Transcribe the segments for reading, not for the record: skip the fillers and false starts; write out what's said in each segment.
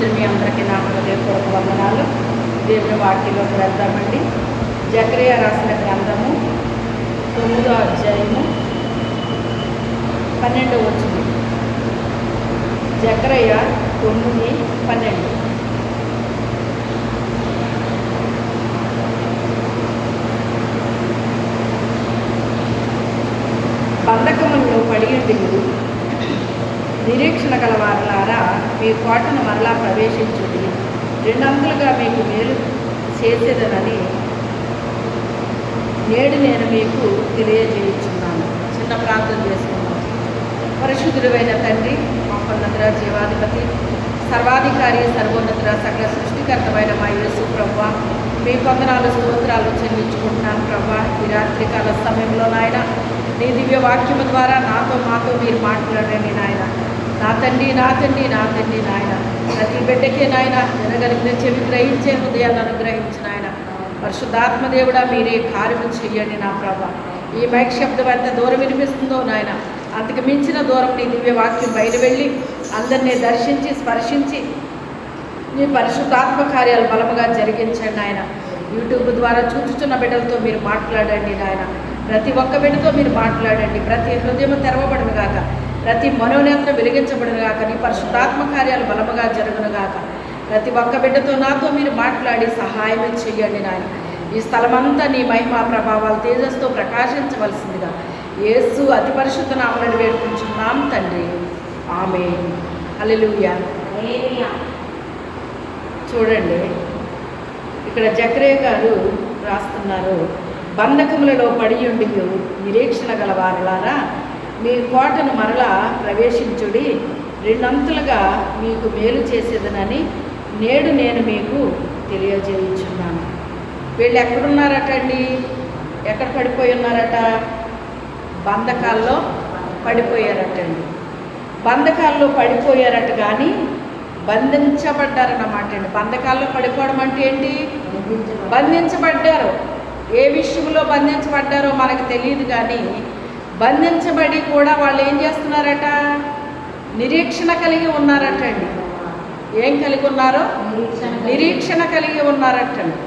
వచ్చిన మీ అందరికీ నా హృదయపూర్వక వందనాలు. దేవుని వాక్యంలోకి వెళ్దామండి. జకరియా రాసిన గ్రంథము 9వ అధ్యాయము 12వ వచనం. జకరియా 9:12. బంధకములలో పడియుండి నిరీక్షణ గలవారులారా, మీ కోటను మరలా ప్రవేశించుడి, రెండంతులుగా మీకు మేలు చేసేదనని నేడు నేను మీకు తెలియజేయుచున్నాను. చిన్న ప్రార్థన చేసుకున్నాను. పరిశుద్ధుడైన తండ్రి, మహోన్నతుడ, జీవాధిపతి, సర్వాధికారి, సర్వోన్నతుడ, సకల సృష్టికర్తమైన మా యేసు ప్రభువా, మీ వందనాలు స్తోత్రాలు చెల్లించుకుంటున్నాను ప్రభువా. ఈ రాత్రికాల సమయంలో నాయన నీ దివ్య వాక్యము ద్వారా మాతో మీరు మాట్లాడండి నాయన. నా తండ్రి నాయన, ప్రతి బిడ్డకే నాయన వినగలిగిన చెవి గ్రహించే హృదయాన్ని అనుగ్రహించిన ఆయన పరిశుద్ధాత్మదేవుడా, మీరే కార్యము చెయ్యండి నా ప్రభా. ఈ మైక్ శబ్దం ఎంత దూరం వినిపిస్తుందో నాయన, అంతకు మించిన దూరం నీ దివ్య వాక్యం బయట వెళ్ళి అందరినీ దర్శించి స్పర్శించి నీ పరిశుద్ధాత్మ కార్యాలు బలముగా జరిగించండి నాయన. యూట్యూబ్ ద్వారా చూచుచున్న బిడ్డలతో మీరు మాట్లాడండి నాయన. ప్రతి ఒక్క బిడ్డతో మీరు మాట్లాడండి. ప్రతి హృదయం తెరవబడును గాక, ప్రతి మనోనేత్రం వెలిగించబడును గాక, నీ పరిశుద్ధాత్మ కార్యాలు బలముగా జరుగును గాక. ప్రతి ఒక్క బిడ్డతో నాతో మీరు మాట్లాడి సహాయం చేయండి నాయన. ఈ స్థలమంతా నీ మహిమా ప్రభావాలు తేజస్తో ప్రకాశించవలసిందిగా యేసు అతి పరిశుద్ధ నామమున వేడుకుంటున్నాం తండ్రి, ఆమేన్. హల్లెలూయా. చూడండి, ఇక్కడ జకరియా గారు రాస్తున్నారు, బంధకములలో పడియుండి నిరీక్షణ గలవారులారా, మీ కోటను మరలా ప్రవేశించుడి, రెండంతులుగా మీకు మేలు చేసేదనని నేడు నేను మీకు తెలియజేయుచున్నాను. వీళ్ళు ఎక్కడున్నారట అండి? ఎక్కడ పడిపోయి ఉన్నారట? బంధకాల్లో పడిపోయారటండి. బంధకాల్లో పడిపోయారట, కానీ బంధించబడ్డారన్నమాట అండి. బంధకాల్లో పడిపోవడం అంటే ఏంటి? బంధించబడ్డారు. ఏ విషయంలో బంధించబడ్డారో మనకు తెలియదు, కానీ బంధించబడి కూడా వాళ్ళు ఏం చేస్తున్నారట? నిరీక్షణ కలిగి ఉన్నారటండి. ఏం కలిగి ఉన్నారో? నిరీక్షణ కలిగి ఉన్నారటండి.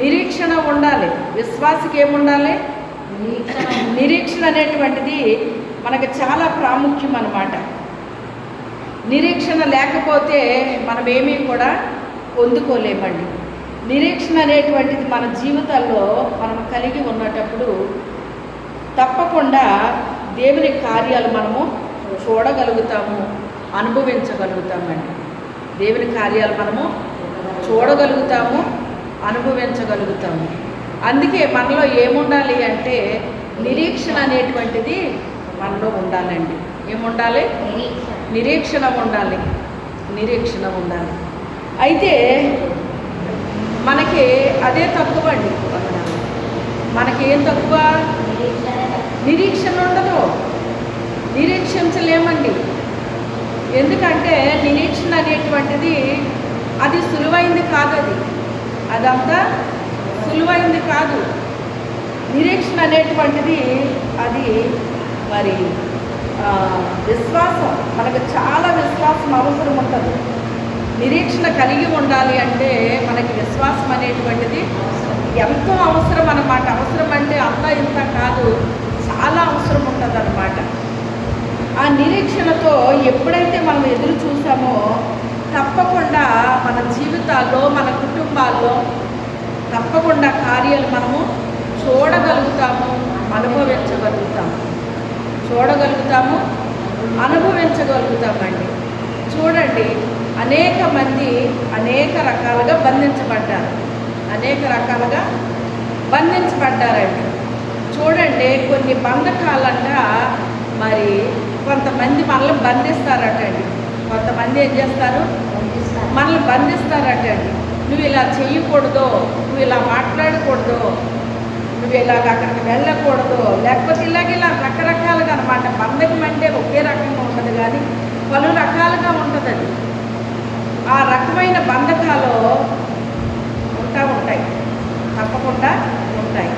నిరీక్షణ ఉండాలి. విశ్వాసకి ఏముండాలి? నిరీక్షణ అనేటువంటిది మనకు చాలా ప్రాముఖ్యం అన్నమాట. నిరీక్షణ లేకపోతే మనం ఏమీ కూడా పొందుకోలేమండి. నిరీక్షణ అనేటువంటిది మన జీవితాల్లో మనం కలిగి ఉన్నటప్పుడు తప్పకుండా దేవుని కార్యాలు మనము చూడగలుగుతాము, అనుభవించగలుగుతామండి. దేవుని కార్యాలు మనము చూడగలుగుతాము, అనుభవించగలుగుతాము. అందుకే మనలో ఏముండాలి అంటే నిరీక్షణ అనేటువంటిది మనలో ఉండాలండి. ఏముండాలి? నిరీక్షణ ఉండాలి. నిరీక్షణ ఉండాలి. అయితే మనకి అదే తక్కువ అండి. మనకేం తక్కువ? నిరీక్షణ ఉండదు, నిరీక్షించలేమండి. ఎందుకంటే నిరీక్షణ అనేటువంటిది అది సులువైంది కాదు. అదంతా సులువైంది కాదు. నిరీక్షణ అనేటువంటిది అది మరి విశ్వాసం, మనకు చాలా విశ్వాసం అవసరం ఉంటుంది. నిరీక్షణ కలిగి ఉండాలి అంటే మనకి విశ్వాసం అనేటువంటిది ఎంతో అవసరం అన్నమాట. అవసరం అంటే అంతా ఇంత కాదు, చాలా అవసరం ఉంటుంది అన్నమాట. ఆ నిరీక్షణతో ఎప్పుడైతే మనం ఎదురు చూసామో తప్పకుండా మన జీవితాల్లో, మన కుటుంబాల్లో తప్పకుండా కార్యాలు మనము చూడగలుగుతాము, అనుభవించగలుగుతామండి. చూడండి, అనేక మంది అనేక రకాలుగా బంధించబడ్డారండి. చూడండి, కొన్ని బంధకాలంట మరి కొంతమంది మనల్ని బంధిస్తారటండి. కొంతమంది ఏం చేస్తారు? మనల్ని బంధిస్తారటండి. నువ్వు ఇలా చెయ్యకూడదు, నువ్వు ఇలా మాట్లాడకూడదు, నువ్వు ఇలాగ అక్కడికి వెళ్ళకూడదు, లేకపోతే ఇలా రకరకాలుగా అన్నమాట. బంధకం అంటే ఒకే రకంగా ఉండదు, కానీ పలు రకాలుగా ఉంటుంది అది. ఆ రకమైన బంధకాలు ఉంటాయి, తప్పకుండా ఉంటాయి.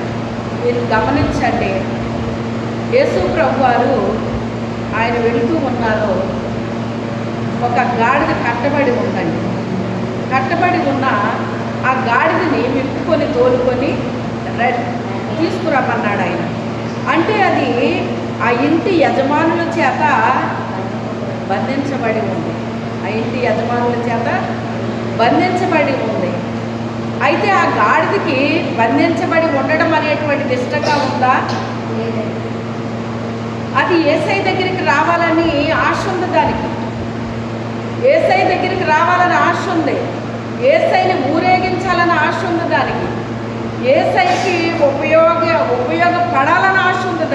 మీరు గమనించండి, యేసు ప్రభు వారు ఆయన వెళుతూ ఉన్నారు. ఒక గాడిద కట్టబడి ఉందండి. కట్టబడి ఉన్న ఆ గాడిదని విప్పుకొని తోలుకొని తీసుకురమ్మన్నాడు ఆయన. అంటే అది ఆ ఇంటి యజమానుల చేత బంధించబడి ఉంది. ఆ ఇంటి యజమానుల చేత బంధించబడి ఉంది. అయితే ఆ గాడిదకి బంధించబడి ఉండడం అనేటువంటిది ఇష్టంగా ఉందా? అది యేసయ్య దగ్గరికి రావాలని ఆశ ఉంది. దానికి యేసయ్య దగ్గరికి రావాలని ఆశ ఉంది. యేసయ్యని ఊరేగించాలని ఆశ ఉంది. దానికి యేసయ్యకి ఉపయోగపడాలని ఆశ ఉంది.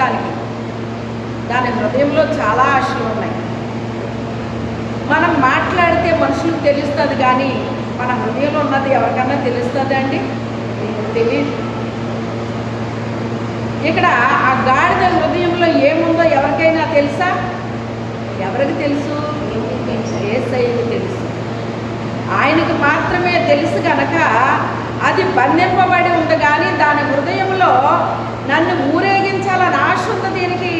దాని హృదయంలో చాలా ఆశలు ఉన్నాయి. మనం మాట్లాడితే మనుషులకు తెలుస్తుంది, కానీ మన హృదయంలో ఉన్నది ఎవరికన్నా తెలుస్తుంది అండి? తెలియదు. ఇక్కడ ఆ గాడిద హృదయంలో ఏముందో ఎవరికైనా తెలుసా? ఎవరికి తెలుసు? యేసయ్యకు తెలుసు. ఆయనకు మాత్రమే తెలుసు కనుక అది బంధింపబడి ఉంది. కానీ దాని హృదయంలో నన్ను ఊరేగించాలని ఆశ ఉంది. దీనికి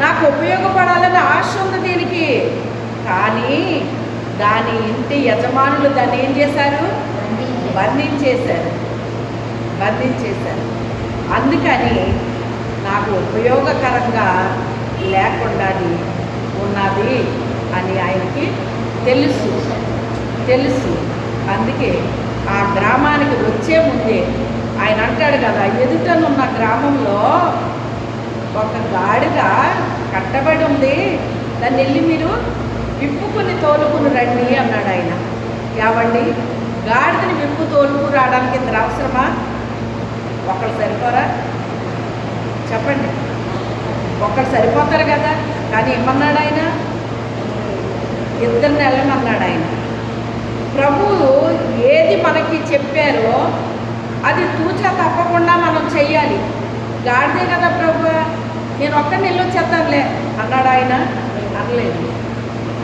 నాకు ఉపయోగపడాలని ఆశ ఉంది దీనికి. కానీ దాని ఇంటి యజమానులు దాన్ని ఏం చేశారు? బంధించేశారు. అందుకని నాకు ఉపయోగకరంగా లేకుండా ఉన్నది అని ఆయనకి తెలుసు. అందుకే ఆ గ్రామానికి వచ్చే ముందే ఆయన అంటాడు కదా, ఎదుటనున్న గ్రామంలో ఒక గాడిద కట్టబడి ఉంది, దాన్ని వెళ్ళి మీరు విప్పుకొని తోలుకుని రండి అన్నాడు ఆయన. ఏమండి, గాడిదని విప్పు తోలుకు రావడానికి ఇద్దరు అవసరమా? ఒకళ్ళు సరిపోరా? చెప్పండి. ఒకళ్ళు సరిపోతారు కదా. కానీ ఏమన్నాడు ఆయన? ఇద్దరిని వెళ్ళమన్నాడు ఆయన. ప్రభువు ఏది మనకి చెప్పారో అది తూచా తప్పకుండా మనం చెయ్యాలి. గాడిదే కదా ప్రభు, నేను ఒక్కరిని వెళ్ళొచ్చేద్దాంలే అన్నాడు ఆయన? అనలేదు.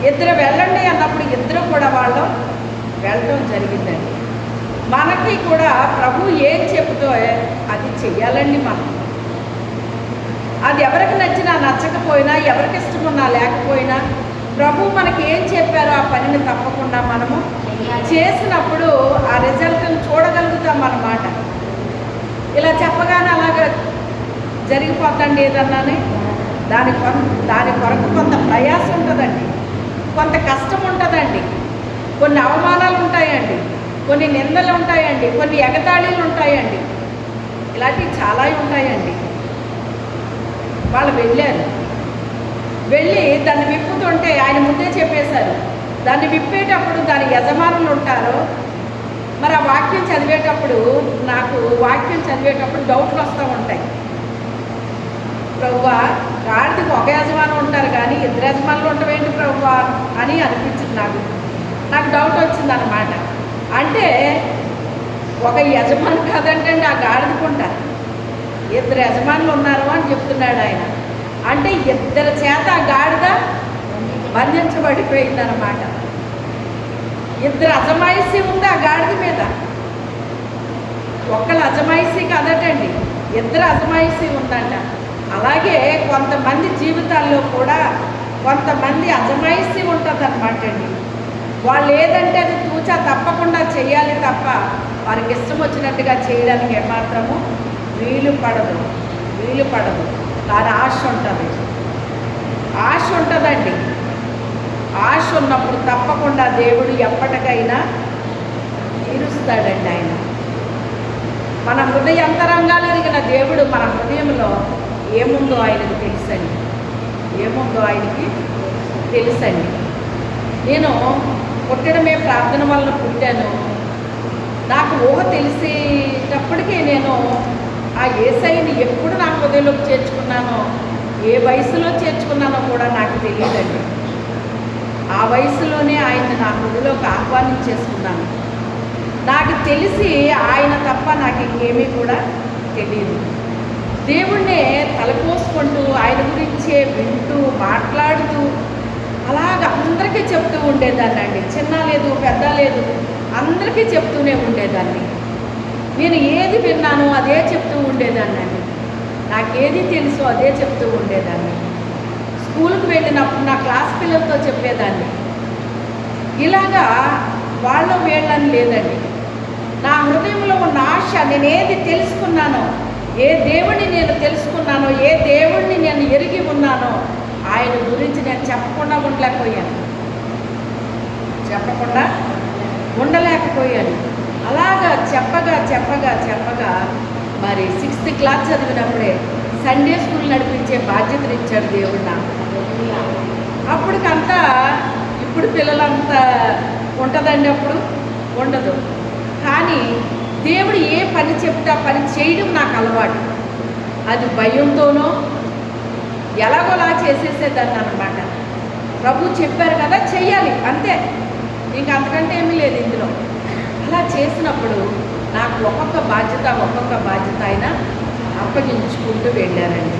ఇద్దరు వెళ్ళండి అన్నప్పుడు ఇద్దరు కూడా వాళ్ళు వెళ్ళడం జరిగిందండి. మనకి కూడా ప్రభు ఏం చెబుతో అది చెయ్యాలండి. మనం అది ఎవరికి నచ్చినా నచ్చకపోయినా, ఎవరికి ఇష్టమున్నా లేకపోయినా, ప్రభు మనకి ఏం చెప్పారో ఆ పనిని తప్పకుండా మనము చేసినప్పుడు ఆ రిజల్ట్ని చూడగలుగుతాం అన్నమాట. ఇలా చెప్పగానే అలాగా జరిగిపోతండి ఏదన్నానే. దాని కొరకు కొంత ప్రయాసం ఉంటుందండి, కొంత కష్టం ఉంటుందండి, కొన్ని అవమానాలు ఉంటాయండి, కొన్ని నిందలు ఉంటాయండి, కొన్ని ఎగతాళీలు ఉంటాయండి, ఇలాంటివి చాలా ఉంటాయండి. వాళ్ళు వెళ్ళి దాన్ని విప్పుతుంటే ఆయన ముందే చెప్పేశారు. దాన్ని విప్పేటప్పుడు దాని యజమానులు ఉంటారు. మరి ఆ వాక్యం చదివేటప్పుడు నాకు డౌట్లు వస్తూ ఉంటాయి. ప్రభువా, గాడిదకి ఒక యజమానులు ఉంటారు కానీ ఇద్దరు యజమానులు ఉండవేంటి ప్రభువా అని అనిపించింది. నాకు డౌట్ వచ్చింది అన్నమాట. అంటే ఒక యజమాని కాదంటే ఆ గాడిదకుంటారు, ఇద్దరు యజమానులు ఉన్నారు అని చెప్తున్నాడు ఆయన. అంటే ఇద్దరి చేత ఆ గాడిద బంధించబడిపోయిందన్నమాట. ఇద్దరు అజమాయిషీ ఉంది ఆ గాడిద మీద. ఒక్కళ్ళ అజమాయిషీ కాదటండి, ఇద్దరు అజమాయిషీ ఉందంట. అలాగే కొంతమంది జీవితాల్లో కూడా కొంతమంది అజమాయిషీ ఉంటుంది అన్నమాట అండి. వాళ్ళు ఏదంటే అది తూచా తప్పకుండా చేయాలి తప్ప వారికి ఇష్టం వచ్చినట్టుగా చేయడానికి ఏమాత్రము వీలు పడదు. కానీ ఆశ ఉంటుందండి. ఆశ ఉన్నప్పుడు తప్పకుండా దేవుడు ఎప్పటికైనా తీరుస్తాడండి. ఆయన మన హృదయ అంతరంగాలు ఎరిగిన దేవుడు మన హృదయంలో ఏముందో ఆయనకి తెలుసండి. నేను పుట్టడమే ప్రార్థన వల్ల పుట్టాను. నాకు ఊహ తెలిసేటప్పటికీ నేను ఆ యేసయ్యని ఎప్పుడు నా హృదయంలోకి చేర్చుకున్నానో, ఏ వయసులో చేర్చుకున్నానో కూడా నాకు తెలియదండి. ఆ వయసులోనే ఆయన్ని నా హృదయంలోకి ఆహ్వానించేసుకున్నాను. నాకు తెలిసి ఆయన తప్ప నాకు ఇంకేమీ కూడా తెలియదు. దేవుణ్ణే తలపోసుకుంటూ ఆయన గురించే వింటూ మాట్లాడుతూ అలాగ అందరికీ చెప్తూ ఉండేదాన్ని అండి. చిన్న లేదు పెద్ద లేదు, అందరికీ చెప్తూనే ఉండేదాన్ని. నేను ఏది విన్నానో అదే చెప్తూ ఉండేదాన్ని అండి. నాకేది తెలుసో అదే చెప్తూ ఉండేదాన్ని. స్కూల్కి వెళ్ళినప్పుడు నా క్లాస్ పిల్లలతో చెప్పేదాన్ని. ఇలాగా వాళ్ళ వీళ్ళని లేదండి. నా హృదయంలో ఉన్న ఆశ, నేను ఏది తెలుసుకున్నానో, ఏ దేవుణ్ణి నేను తెలుసుకున్నానో, ఏ దేవుణ్ణి నేను ఎరిగి ఉన్నానో ఆయన గురించి నేను చెప్పకుండా ఉండలేకపోయాను. అలాగా చెప్పగా మరి 6th క్లాస్ చదివినప్పుడే సండే స్కూల్ నడిపించే బాధ్యతను ఇచ్చాడు దేవుడు నాకు. అప్పటికంతా ఇప్పుడు పిల్లలంతా ఉంటుందండి, అప్పుడు ఉండదు. కానీ దేవుడు ఏ పని చెప్తే ఆ పని చేయడం నాకు అలవాటు. అది భయంతోనో ఎలాగోలా చేసేసేదాన్ని అనమాట. ప్రభు చెప్పారు కదా చెయ్యాలి, అంతే, ఇంకా అంతకంటే ఏమీ లేదు ఇందులో. అలా చేసినప్పుడు నాకు ఒక్కొక్క బాధ్యత ఆయన అప్పగించుకుంటూ వెళ్ళారండి.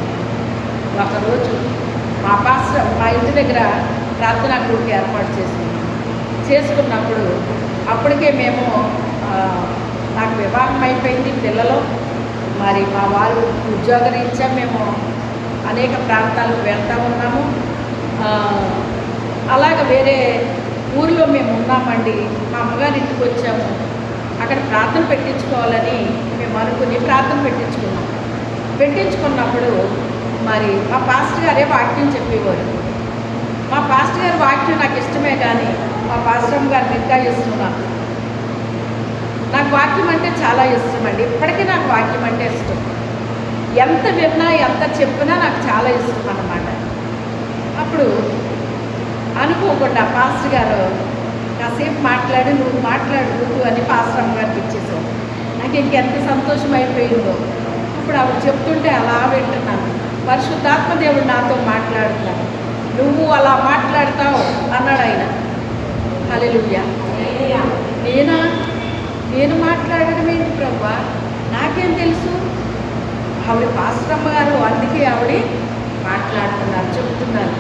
ఒకరోజు మా ఇంటి దగ్గర ప్రార్థనా గ్రూప్ ఏర్పాటు చేసుకున్నప్పుడు అప్పటికే మేము నాకు వివాహం అయిపోయింది, పిల్లలు, మరి మా వారు ఉద్యోగరీత్యా మేము అనేక ప్రాంతాలకు వెళ్తూ ఉన్నాము. అలాగ వేరే ఊరిలో మేము ఉన్నామండి. మా అమ్మగారి ఇంటికి వచ్చాము. అక్కడ ప్రార్థన పెట్టించుకోవాలని మేము అనుకుని ప్రార్థన పెట్టించుకున్నప్పుడు మరి మా పాస్టర్ గారే వాక్యం చెప్పేవారు. మా పాస్టర్ గారి వాక్యం నాకు ఇష్టమే, కానీ మా పాస్టర్ గారికి ఇంకా ఇష్టం. నాకు వాక్యం అంటే చాలా ఇష్టం అండి. ఇప్పటికీ నాకు వాక్యం అంటే ఇష్టం. ఎంత విన్నా ఎంత చెప్పినా నాకు చాలా ఇష్టం అన్నమాట. అప్పుడు అనుకోకుండా పాస్టర్ గారు కాసేపు మాట్లాడి, నువ్వు మాట్లాడుతూ అని పాస్టర్ గారికి ఇచ్చేసావు. నాకు ఇంకెంత సంతోషం అయిపోయిందో. అప్పుడు ఆవిడ చెప్తుంటే అలా వింటున్నాను. పరిశుద్ధాత్మ దేవుడు నాతో మాట్లాడుతున్నాను. నువ్వు అలా మాట్లాడతావు అన్నాడు ఆయన. హల్లెలూయా. నేను మాట్లాడడం ఏంటి ప్రభువా, నాకేం తెలుసు? ఆవిడ పాస్టమ్మ గారు, అందుకే ఆవిడ మాట్లాడుతున్నారు, చెప్తున్నారు.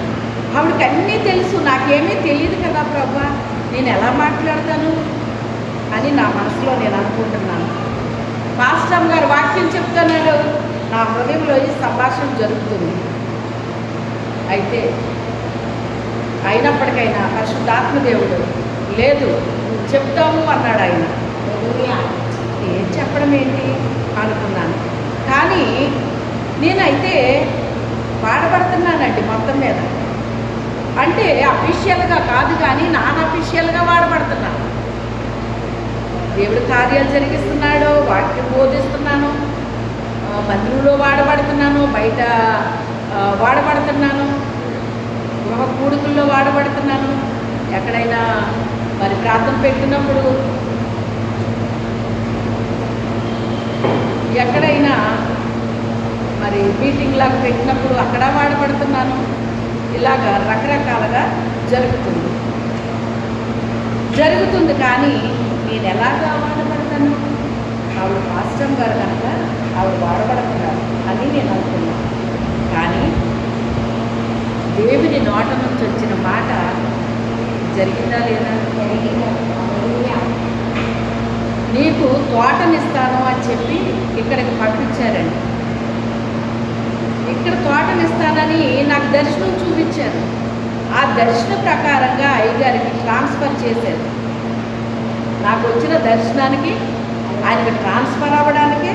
ఆవిడకి అన్నీ తెలుసు, నాకేమీ తెలియదు కదా ప్రభువా, నేను ఎలా మాట్లాడతాను అని నా మనసులో నేను అనుకుంటున్నాను. పాస్టమ్మ గారు వాక్యం చెప్తున్నాడు, నా హృదయంలో ఈ సంభాషణ జరుగుతుంది. అయితే అయినప్పటికైనా పరిశుద్ధాత్మ దేవుడు లేదు చెప్తాము అన్నాడు ఆయన. ఏం చెప్పడం ఏంటి అనుకున్నాను. కానీ నేనైతే వాడబడుతున్నానండి మొత్తం మీద. అంటే అఫీషియల్గా కాదు, కానీ నాన్ అఫీషియల్గా వాడబడుతున్నాను. దేవుడు కార్యాలు జరిగిస్తున్నాడు, వాక్యం బోధిస్తున్నాను, మందిరంలో వాడబడుతున్నాను, బయట వాడబడుతున్నాను, గృహ కూడుకుల్లో వాడబడుతున్నాను, ఎక్కడైనా మరి ప్రార్థన పెట్టినప్పుడు, ఎక్కడైనా మరి మీటింగ్ లాగా పెట్టినప్పుడు అక్కడ వాడబడుతున్నాను. ఇలాగా రకరకాలుగా జరుగుతుంది. కానీ నేను ఎలాగా వాడబడతాను? ఆవిడ పాస్టర్ గారు కనుక ఆవిడ వాడబడుతున్నారు అని నేను అనుకున్నాను. కానీ దేవుని నోట నుంచి వచ్చిన మాట జరిగిందా లేదా? నీకు తోటనిస్తాను అని చెప్పి ఇక్కడికి పంపించారండి. ఇక్కడ తోటనిస్తానని నాకు దర్శనం చూపించారు. ఆ దర్శన ప్రకారంగా అయ్యగారికి ట్రాన్స్ఫర్ చేశారు. నాకు వచ్చిన దర్శనానికి ఆయనకి ట్రాన్స్ఫర్ అవ్వడానికి,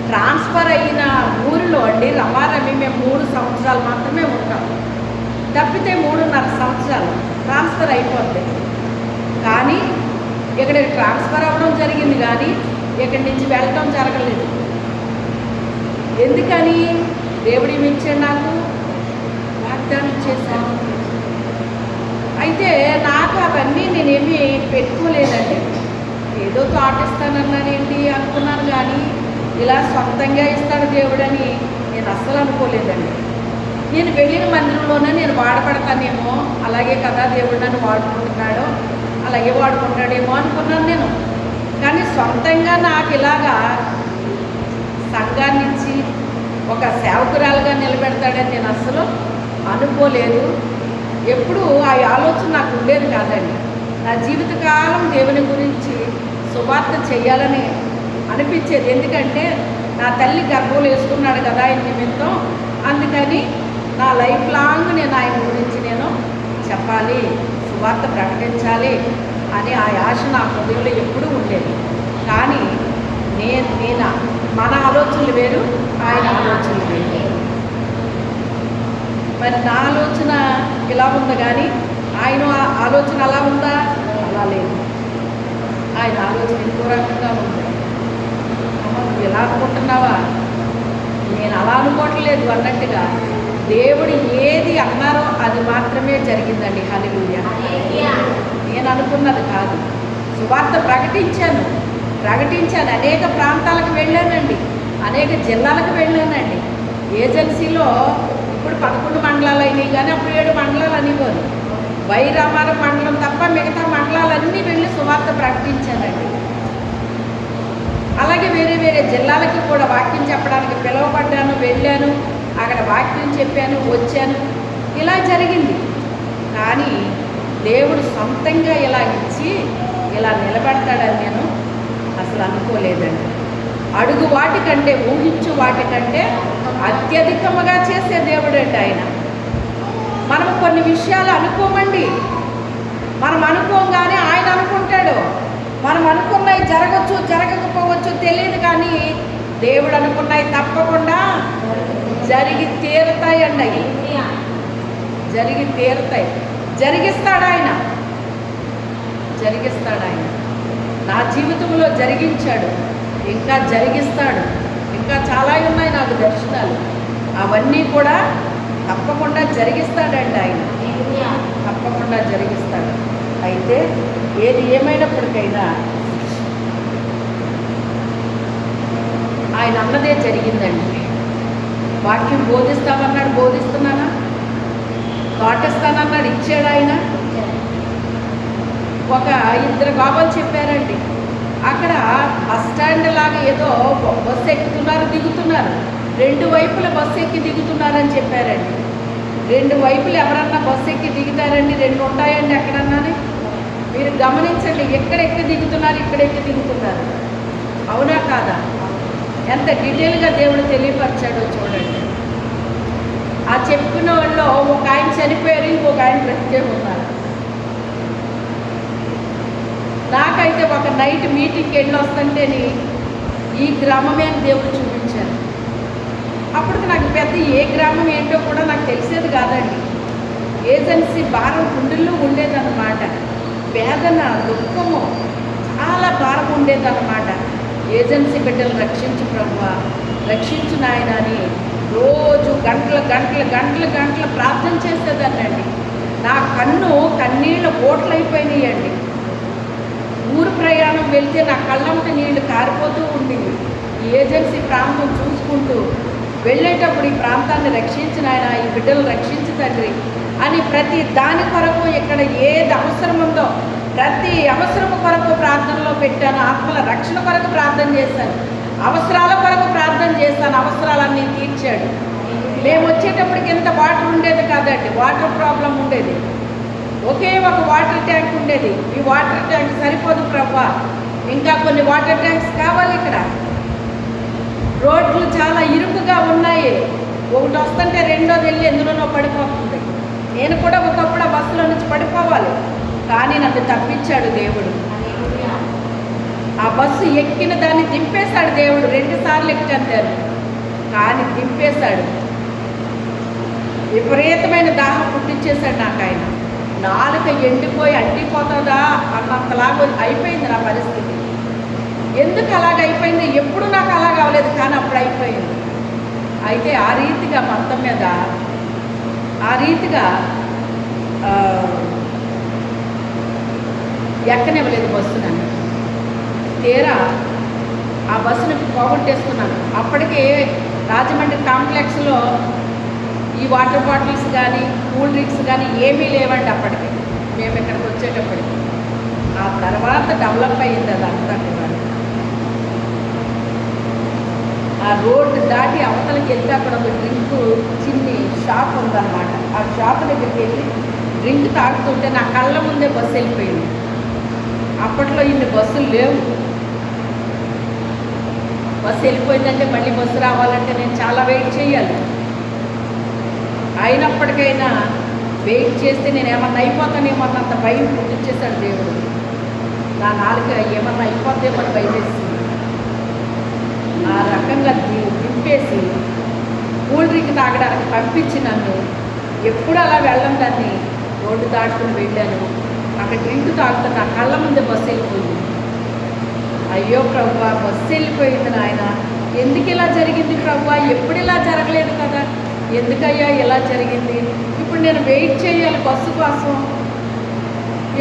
ట్రాన్స్ఫర్ అయిన ఊరిలో అండి రమారమి మేము 3 సంవత్సరాలు మాత్రమే ఉంటాం. తప్పితే 3.5 సంవత్సరాలు ట్రాన్స్ఫర్ అయిపోద్ది. కానీ ఇక్కడికి ట్రాన్స్ఫర్ అవ్వడం జరిగింది, కానీ ఇక్కడి నుంచి వెళ్ళటం జరగలేదు. ఎందుకని? దేవుడు ఇచ్చాడు, నాకు వాగ్దానం చేశాను. అయితే నాకు అవన్నీ నేనేమీ పెట్టుకోలేదండి. ఏదో తోటిస్తానన్నానేంటి అనుకున్నాను, కానీ ఇలా సొంతంగా ఇస్తాడు దేవుడని నేను అస్సలు అనుకోలేదండి. నేను వెళ్ళిన మందిరంలోనే నేను వాడబడతానేమో, అలాగే కదా దేవుడు నన్ను వాడుకుంటున్నాడో, అలాగే వాడుకుంటాడేమో అనుకున్నాను నేను. కానీ సొంతంగా నాకు ఇలాగా సంఘాన్ని ఇచ్చి ఒక సేవకురాలుగా నిలబెడతాడని నేను అస్సలు అనుకోలేదు. ఎప్పుడూ ఆ ఆలోచన నాకు ఉండేది కాదండి. నా జీవితకాలం దేవుని గురించి సువార్త చేయాలని అనిపించేది. ఎందుకంటే నా తల్లి గర్భంలో వేసుకున్నాడు కదా ఆయన నిమిత్తం. అందుకని నా లైఫ్ లాంగ్ నేను ఆయన గురించి నేను చెప్పాలి, సువార్త ప్రకటించాలి అని ఆ ఆశ నా హృదయంలో ఎప్పుడూ ఉండేది. కానీ నేను మన ఆలోచనలు వేరు, ఆయన ఆలోచనలు వేరు. మరి నా ఆలోచన ఇలా ఉంది కానీ ఆయన ఆలోచన అలా ఉందా? అలా లేదు. ఆయన ఆలోచన ఇంకో రకంగా ఉంది. నువ్వు ఎలా అనుకుంటున్నావా? నేను అలా అనుకోవట్లేదు అన్నట్టుగా దేవుడు ఏది అన్నారో అది మాత్రమే జరిగిందండి. హల్లెలూయా. నేను అనుకున్నది కాదు. సువార్త ప్రకటించాను, అనేక ప్రాంతాలకు వెళ్ళానండి, అనేక జిల్లాలకు వెళ్ళానండి. ఏజెన్సీలో ఇప్పుడు 11 మండలాలు అయినాయి, కానీ అప్పుడు 7 మండలాలు అనేవారు. వైరామారం మండలం తప్ప మిగతా మండలాలన్నీ వెళ్ళి సువార్త ప్రకటించానండి. అలాగే వేరే వేరే జిల్లాలకి కూడా వాక్యం చెప్పడానికి పిలువబడ్డాను, వెళ్ళాను, అక్కడ వాక్యం చెప్పాను, వచ్చాను. ఇలా జరిగింది. కానీ దేవుడు సొంతంగా ఇలా ఇచ్చి ఇలా నిలబెడతాడని నేను అసలు అనుకోలేదండి. అడుగు వాటికంటే, ఊహించు వాటికంటే అత్యధికముగా చేసే దేవుడండి ఆయన. మనం కొన్ని విషయాలు అనుకోమండి, మనం అనుకోగానే ఆయన అనుకుంటాడు. మనం అనుకున్నవి జరగచ్చు, జరగకపోవచ్చు తెలియదు, కానీ దేవుడు అనుకున్నవి తప్పకుండా జరిగి తీరుతాయండి. అవి జరిగి తీరుతాయి. జరిగిస్తాడు ఆయన. నా జీవితంలో జరిగించాడు, ఇంకా జరిగిస్తాడు. ఇంకా చాలా ఉన్నాయి నాకు దర్శనాలు. అవన్నీ కూడా తప్పకుండా జరిగిస్తాడండి ఆయన. తప్పకుండా జరిగిస్తాడు. అయితే ఏది ఏమైనప్పటికైనా ఆయన అన్నదే జరిగిందండి. వాక్యం బోధిస్తామన్నాడు, బోధిస్తున్నానా? తోటిస్తానన్నాడు, ఇచ్చాడు ఆయన. ఒక 2 బాబాలు చెప్పారండి. అక్కడ బస్ స్టాండ్ లాగా ఏదో బస్సు ఎక్కుతున్నారు, దిగుతున్నారు. 2 వైపుల బస్సు ఎక్కి దిగుతున్నారని చెప్పారండి. 2 వైపులు ఎవరన్నా బస్సు ఎక్కి దిగుతారండి? 2 ఉంటాయండి ఎక్కడన్నానే? మీరు గమనించండి, ఎక్కడెక్కి దిగుతున్నారు, ఇక్కడెక్కి దిగుతున్నారు. అవునా కాదా? ఎంత డీటెయిల్గా దేవుడు తెలియపరిచాడో చూడండి. ఆ చెప్పిన వాళ్ళు ఒక ఆయన చనిపోయారు, ఇంకొక ఆయన బ్రతికే ఉన్నారు. నాకైతే ఒక నైట్ మీటింగ్కి వెళ్ళి వస్తుంటేని ఈ గ్రామమే అని దేవుడు చూపించారు. అప్పటికి నాకు పెద్ద ఏ గ్రామం ఏంటో కూడా నాకు తెలిసేది కాదండి. ఏజెన్సీ భారం గుండెల్లో ఉండేదన్నమాట. వేదన, దుఃఖము, చాలా భారం ఉండేదన్నమాట. ఏజెన్సీ బిడ్డలు రక్షించు ప్రభువా, రక్షించు నాయన అని రోజు గంటలు ప్రార్థన చేసేదాన్నండి. నా కన్నీళ్ళ ఓట్లయిపోయినాయండి. ఊరు ప్రయాణం వెళ్తే నా కళ్ళంట నీళ్లు కారిపోతూ ఉండేవి. ఈ ఏజెన్సీ ప్రాంతం చూసుకుంటూ వెళ్ళేటప్పుడు ఈ ప్రాంతాన్ని రక్షించిన ఆయన, ఈ బిడ్డలు రక్షించు తండ్రి అని ప్రతి దాని కొరకు ఇక్కడ ఏది అవసరం ఉందో ప్రతి అవసరం కొరకు ప్రార్థనలో పెట్టాను. ఆత్మల రక్షణ కొరకు ప్రార్థన చేశాను, అవసరాల కొరకు ప్రార్థన చేశాను. అవసరాలన్నీ తీర్చాడు. మేము వచ్చేటప్పటికి ఎంత వాటర్ ఉండేది కాదండి, వాటర్ ప్రాబ్లం ఉండేది. ఒకే ఒక వాటర్ ట్యాంక్ ఉండేది. ఈ వాటర్ ట్యాంక్ సరిపోదు ప్రభా, ఇంకా కొన్ని వాటర్ ట్యాంక్స్ కావాలి. ఇక్కడ రోడ్లు చాలా ఇరుకుగా ఉన్నాయి. ఒకటి వస్తుంటే రెండోది వెళ్ళి ఎందులోనో పడిపోతుంది. నేను కూడా ఒకప్పుడు ఆ బస్సులో నుంచి పడిపోవాలి, కానీ నన్ను తప్పించాడు దేవుడు. ఆ బస్సు ఎక్కిన దాన్ని దింపేశాడు దేవుడు. 2 సార్లు ఎక్కాను, కానీ దింపేశాడు. విపరీతమైన దాహం పుట్టించేశాడు నాకు ఆయన. నాలుక ఎండిపోయి అడ్డిపోతుందా అన్నంతలాగా అయిపోయింది నా పరిస్థితి. ఎందుకు అలాగైపోయింది? ఎప్పుడు నాకు అలాగ అవ్వలేదు, కానీ అప్పుడు అయిపోయింది. అయితే ఆ రీతిగా మొత్తం మీద ఆ రీతిగా ఎక్కనివ్వలేదు బస్సు. నన్ను తీరా ఆ బస్సును పోగొట్టేసుకున్నాను. అప్పటికే రాజమండ్రి కాంప్లెక్స్లో ఈ వాటర్ బాటిల్స్ కానీ కూల్ డ్రింక్స్ కానీ ఏమీ లేవండి అప్పటికి, మేము ఇక్కడికి వచ్చేటప్పటికి. ఆ తర్వాత డెవలప్ అయ్యింది అదంతా కూడా. ఆ రోడ్డు దాటి అవతలకి వెళ్తే అక్కడ ఒక చిన్ని షాప్ ఉందన్నమాట. ఆ షాప్ దగ్గరికి వెళ్ళి డ్రింక్ తాగుతుంటే నా కళ్ళ ముందే బస్సు వెళ్ళిపోయింది. అప్పట్లో ఇన్ని బస్సులు లేవు. బస్సు వెళ్ళిపోయిందంటే మళ్ళీ బస్సు రావాలంటే నేను చాలా వెయిట్ చేయాలి. అయినప్పటికైనా వెయిట్ చేస్తే నేను ఏమన్నా అయిపోతానేమన్నంత భయం పుట్టించేశాడు దేవుడు. నా నాలుక ఏమన్నా అయిపోద్దేమని భయమేసి ఆ రకంగా దింపేసి కూల్ డ్రింక్ తాగడానికి పంపించి నన్ను ఎప్పుడు అలా వెళ్ళం దాన్ని రోడ్డు దాటుకుని వెళ్ళాను. అక్కడ డ్రింక్ తాగుతున్న నా కళ్ళ ముందే బస్సు వెళ్ళిపోయింది. అయ్యో ప్రభువా, బస్సు వెళ్ళిపోయింది నాయన, ఎందుకు ఇలా జరిగింది ప్రభువా, ఎప్పుడు ఇలా జరగలేదు కదా, ఎందుకయ్యా ఇలా జరిగింది, ఇప్పుడు నేను వెయిట్ చేయాలి బస్సు కోసం,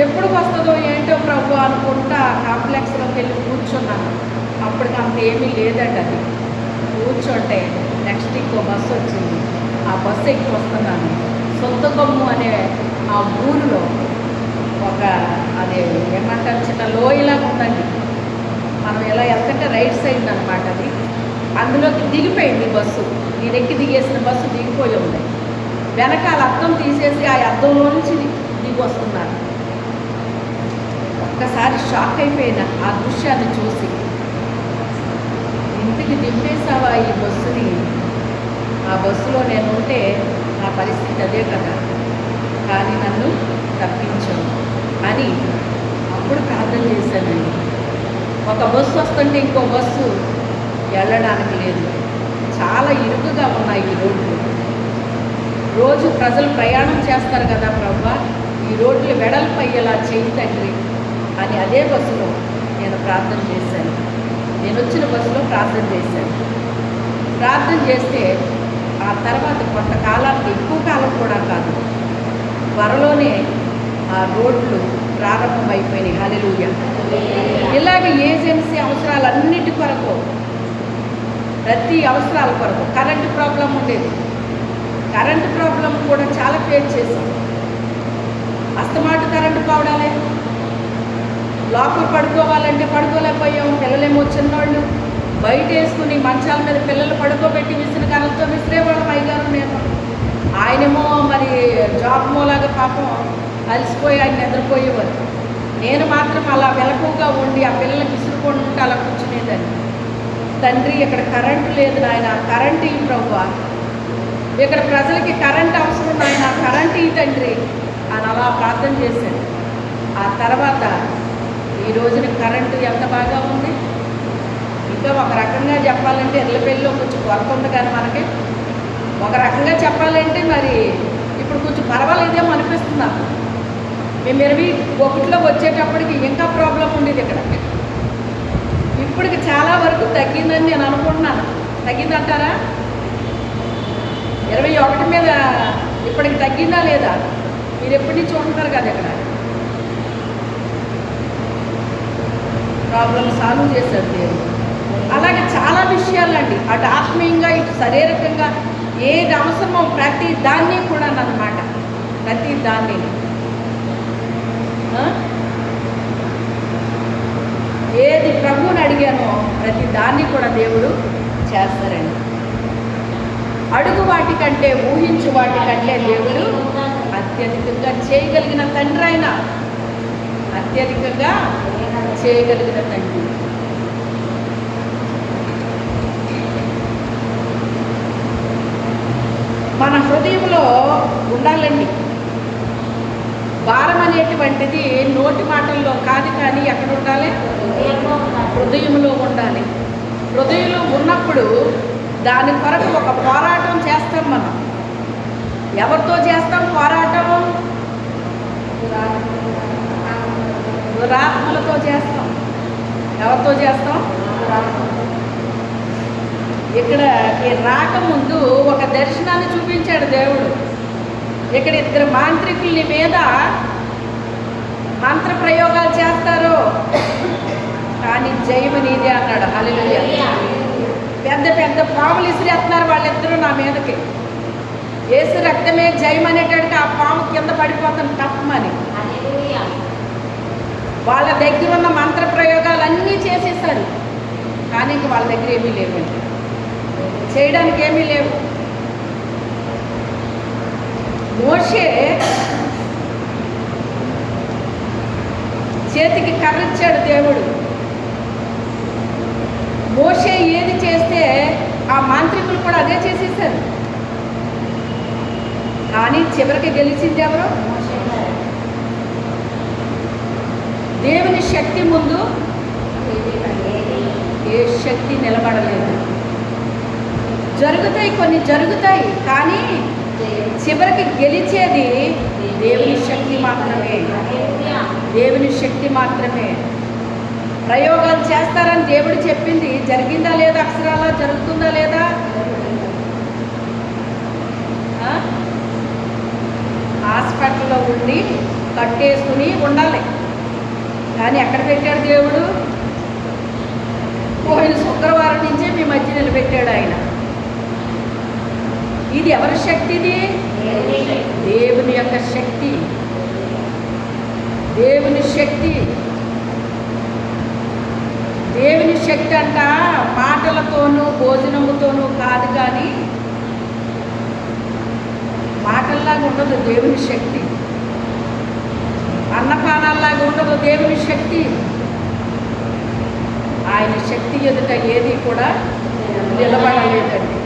ఎప్పుడు వస్తుందో ఏంటో ప్రభు అనుకుంటా కాంప్లెక్స్లోకి వెళ్ళి కూర్చున్నాను. అప్పటికి అంత ఏమీ లేదండి. అది కూర్చుంటే నెక్స్ట్ ఇంకో బస్సు వచ్చింది. ఆ బస్సు ఎక్కి వస్తున్నాను. సొంతకొమ్ము అనే ఆ ఊరిలో ఒక అదే ఏమంటారు చిన్న లోయలాగా ఉందండి. మనం ఎలా వెళ్తుంటే రైట్ సైడ్ అనమాట అది. అందులోకి దిగిపోయింది బస్సు. నేను ఎక్కి దిగేసిన బస్సు దిగిపోయి ఉంది. వెనకాల అద్దం తీసేసి ఆ అద్దంలో నుంచి దిగి వస్తున్నారు. ఒక్కసారి షాక్ అయిపోయిన ఆ దృశ్యాన్ని చూసి, ఇంటికి దింపేసావా ఈ బస్సుని, ఆ బస్సులో నేను ఉంటే నా పరిస్థితి అదే కదా, కానీ నన్ను తప్పించాను అని అప్పుడు ప్రార్థన చేశానండి. ఒక బస్సు వస్తుంటే ఇంకో బస్సు వెళ్ళడానికి లేదు. చాలా ఇరుకుగా ఉన్నాయి ఈ రోడ్లు. రోజు ప్రజలు ప్రయాణం చేస్తారు కదా ప్రభువా, ఈ రోడ్లు వెడల్పు అయ్యేలా చేయి తండ్రి అని అదే బస్సులో నేను ప్రార్థన చేశాను. నేను వచ్చిన బస్సులో ప్రార్థన చేశాను. ప్రార్థన చేస్తే ఆ తర్వాత కొంతకాలానికి, ఎక్కువ కాలం కూడా కాదు, త్వరలోనే ఆ రోడ్లు ప్రారంభమైపోయినాయి. హల్లెలూయా. ఇలాగ ఏజెన్సీ అవసరాలన్నిటి కొరకు, ప్రతి అవసరాల కొరకు, కరెంటు ప్రాబ్లం ఉండేది. కరెంటు ప్రాబ్లం కూడా చాలా ఫేస్ చేసాం. అస్తమాటు కరెంటు పోవడాలే, లోపల పడుకోవాలంటే పడుకోలేకపోయాము. పిల్లలేమో చిన్నవాళ్ళు బయట వేసుకుని మంచాల మీద పిల్లలు పడుకోబెట్టి విసిరి కరెంటుతో విసిరేవాళ్ళం అయ్యగారు నేను. ఆయనేమో మరి జాబ్ మూలాగా పాపం అలసిపోయి ఆయన నిద్రపోయేవారు. నేను మాత్రం అలా వెలకుగా ఉండి ఆ పిల్లలకి విసురుకుంటూ అలా కూర్చునేదాన్ని. తండ్రి, ఇక్కడ కరెంటు లేదు నాయన, కరెంటు ఈ ప్రభువా, ఇక్కడ ప్రజలకి కరెంటు అవసరం నాయన, కరెంటు ఈ తండ్రి అని అలా ప్రార్థన చేశాను. ఆ తర్వాత ఈ రోజున కరెంటు ఎంత బాగా ఉంది. ఇంకా ఒక రకంగా చెప్పాలంటే ఎర్లపల్లిలో కొంచెం కొరత ఉంది, కానీ మనకి ఒక రకంగా చెప్పాలంటే మరి ఇప్పుడు కొంచెం పర్వాలేదేమో అనిపిస్తుంది నాకు. మేము 21లో వచ్చేటప్పటికి ఇంకా ప్రాబ్లం ఉండేది ఇక్కడ. ఇప్పటికి చాలా వరకు తగ్గిందని నేను అనుకుంటున్నాను. తగ్గిందంటారా? 21 మీద ఇప్పటికి తగ్గిందా లేదా? మీరు ఎప్పటి నుంచి ఉంటున్నారు కదా ఇక్కడ. ప్రాబ్లం సాల్వ్ చేశారు దేవుడు. అలాగే చాలా విషయాలండి, అటు ఆత్మీయంగా ఇటు శారీరకంగా ఏది అవసరమో ప్రతి దాన్ని కూడా అన్నమాట. ప్రతి దాన్ని ఏది ప్రభువుని అడిగానో ప్రతి దాన్ని కూడా దేవుడు చేస్తారండి. అడుగు వాటికంటే, ఊహించు వాటికంటే దేవుడు అత్యధికంగా చేయగలిగిన తండ్రి. అయినా అత్యధికంగా చేయగలిగిన తండ్రి. మన హృదయంలో ఉండాలండి. భారం అనేటువంటిది నోటి మాటల్లో కాదు, కానీ ఎక్కడ ఉండాలి? హృదయంలో ఉండాలి. హృదయంలో ఉన్నప్పుడు దాని కొరకు ఒక పోరాటం చేస్తాం. మనం ఎవరితో చేస్తాం పోరాటం? దురాత్మలతో చేస్తాం. ఎవరితో చేస్తాం? ఇక్కడ రాకముందు ఒక దర్శనాన్ని చూపించాడు దేవుడు. ఇక్కడ 2 మాంత్రికుల్ని మీద మంత్ర ప్రయోగాలు చేస్తారు, కానీ జయము నీదే అన్నాడు. హల్లెలూయా. పెద్ద పెద్ద పాములు ఇసిరేస్తున్నారు వాళ్ళిద్దరూ నా మీదకి. యేసు రక్తమే జయం అనేటాడికి ఆ పాము కింద పడిపోతాను తప్పమని. వాళ్ళ దగ్గర ఉన్న మంత్ర ప్రయోగాలన్నీ చేసేసారు, కానీ ఇంక వాళ్ళ దగ్గర ఏమీ లేవండి, చేయడానికి ఏమీ లేవు. మోషే చేతికి కర్ర ఇచ్చాడు దేవుడు. మోషే ఏది చేస్తే ఆ మాంత్రికులు కూడా అదే చేసేసారు, కానీ చివరికి గెలిచింది ఎవరు? దేవుని శక్తి ముందు ఏ శక్తి నిలబడలేదు. జరుగుతాయి, కొన్ని జరుగుతాయి, కానీ చివరికి గెలిచేది దేవుని శక్తి మాత్రమే. దేవుని శక్తి మాత్రమే. ప్రయోగాలు చేస్తారని దేవుడు చెప్పింది జరిగిందా లేదా? అక్షరాలా జరుగుతుందా లేదా? హాస్పిటల్లో ఉండి కట్టేసుకుని ఉండాలి, కానీ ఎక్కడ పెట్టాడు దేవుడు? పోయిన శుక్రవారం నుంచే మీ మధ్య నిలబెట్టాడు ఆయన. ఇది ఎవరి శక్తిది? దేవుని యొక్క శక్తి. దేవుని శక్తి. దేవుని శక్తి అంట మాటలతోనూ భోజనముతోనూ కాదు, కానీ మాటల్లాగా ఉండదు దేవుని శక్తి. అన్నపానాల్లాగా ఉండదు దేవుని శక్తి. ఆయన శక్తి ఎదుట ఏది కూడా నిలబడలేదండి.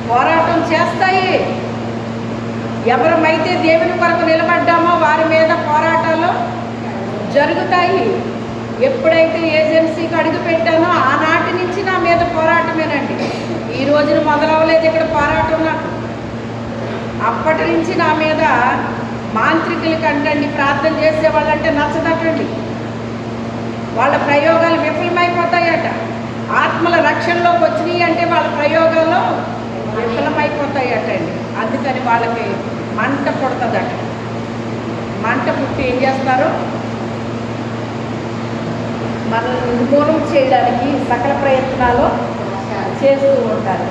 పోరాటం చేస్తాయి. ఎవరమైతే దేవుని కొరకు నిలబడ్డామో వారి మీద పోరాటాలు జరుగుతాయి. ఎప్పుడైతే ఏజెన్సీకి అడుగు పెట్టానో ఆనాటి నుంచి నా మీద పోరాటమేనండి. ఈ రోజున మొదలవలేదు ఇక్కడ పోరాటం నాకు. అప్పటి నుంచి నా మీద మాంత్రికులు కంటండి, ప్రార్థన చేసేవాళ్ళంటే నచ్చదటండి. వాళ్ళ ప్రయోగాలు విఫలమైపోతాయట. ఆత్మల రక్షణలోకి వచ్చినాయి అంటే వాళ్ళ ప్రయోగాలు విఫలమైపోతాయటండి. అందుకని వాళ్ళకి మంట పుడుతుందట. మంట పుట్టి ఏం చేస్తారు? మనల్ని నిర్మూలన చేయడానికి సకల ప్రయత్నాలు చేస్తూ ఉంటారు.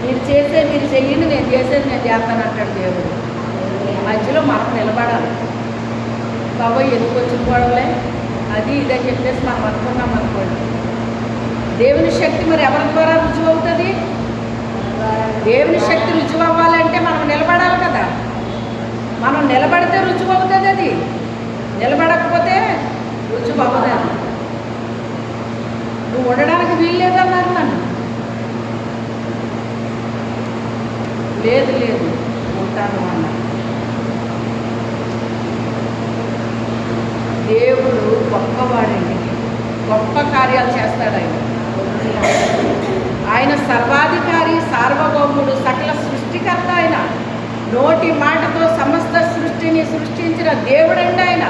మీరు చెయ్యండి, నేను చేసేది నేను చేస్తాను అంటాడు దేవుడు. మధ్యలో మనం నిలబడాలి. బాబోయ్ ఎందుకు వచ్చిన గొడవలే అది ఇదని చెప్పేసి మనం అనుకున్నాం అనుకోండి. దేవుని శక్తి మరి ఎవరి ద్వారా రుజువు అవుతుంది? దేవుని శక్తి రుజువు అవ్వాలంటే మనం నిలబడాలి కదా. మనం నిలబడితే రుజువు అవుతుంది. అది నిలబడకపోతే రుజువు అవ్వదు. నువ్వు ఉండడానికి వీలు లేదన్నారు నన్ను. లేదు లేదు ఉంటాను అన్నా. దేవుడు గొప్పవాడండి, గొప్ప కార్యాలు చేస్తాడు ఆయన. ఆయన సర్వాధికారి, సార్వభౌముడు, సకల సృష్టికర్త. ఆయన నోటి మాటతో సమస్త సృష్టిని సృష్టించిన దేవుడండి ఆయన.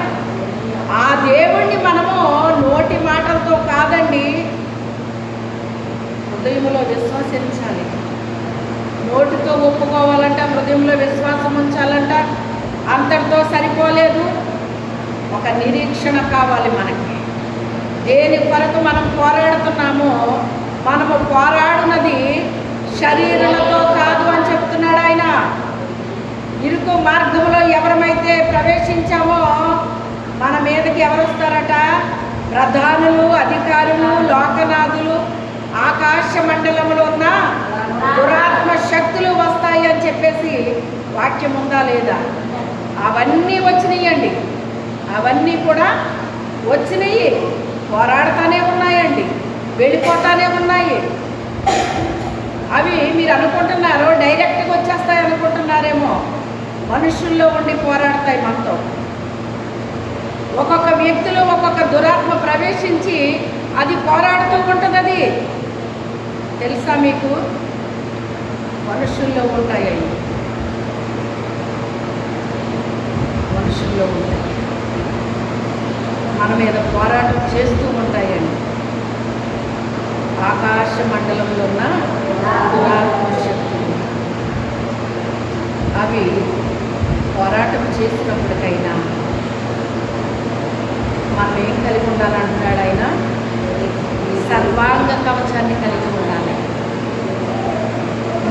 ఆ దేవుణ్ణి మనము నోటి మాటలతో కాదండి, హృదయంలో విశ్వసించాలి. నోటితో ఒప్పుకోవాలంట, హృదయంలో విశ్వాసం ఉంచాలంట. అంతటితో సరిపోలేదు, ఒక నిరీక్షణ కావాలి మనకి. దేని కొరకు మనం పోరాడుతున్నామో మనము పోరాడునది శరీరాలతో కాదు అని చెప్తున్నాడు ఆయన. ఇరుకు మార్గంలో ఎవరమైతే ప్రవేశించామో మన మీదకి ఎవరు వస్తారట? ప్రధానులు, అధికారులు, లోకనాథులు, ఆకాశ మండలంలో ఉన్న దురాత్మ శక్తులు వస్తాయి అని చెప్పేసి వాక్యం ఉందా లేదా? అవన్నీ వచ్చినాయండి. అవన్నీ కూడా వచ్చినాయి, పోరాడుతూనే ఉన్నాయండి, వెళ్ళిపోతానే ఉన్నాయి. అవి మీరు అనుకుంటున్నారు డైరెక్ట్గా వచ్చేస్తాయి అనుకుంటున్నారేమో. మనుషుల్లో ఉండి పోరాడతాయి మనతో. ఒక్కొక్క వ్యక్తిలో ఒక్కొక్క దురాత్మ ప్రవేశించి అది పోరాడుతూ ఉంటుంది. అది తెలుసా మీకు? మనుషుల్లో ఉంటాయి, మనుషుల్లో ఉంటాయి, మన మీద పోరాటం చేస్తూ ఉంటాయండి. ఆకాశ మండలంలో ఉన్న దురాత్మ శక్తులు అవి పోరాటం చేసినప్పటికైనా మనం ఏం కలిగి ఉండాలంటున్నాడు ఆయన? సర్వాంగ కవచాన్ని కలిగి ఉండాలి.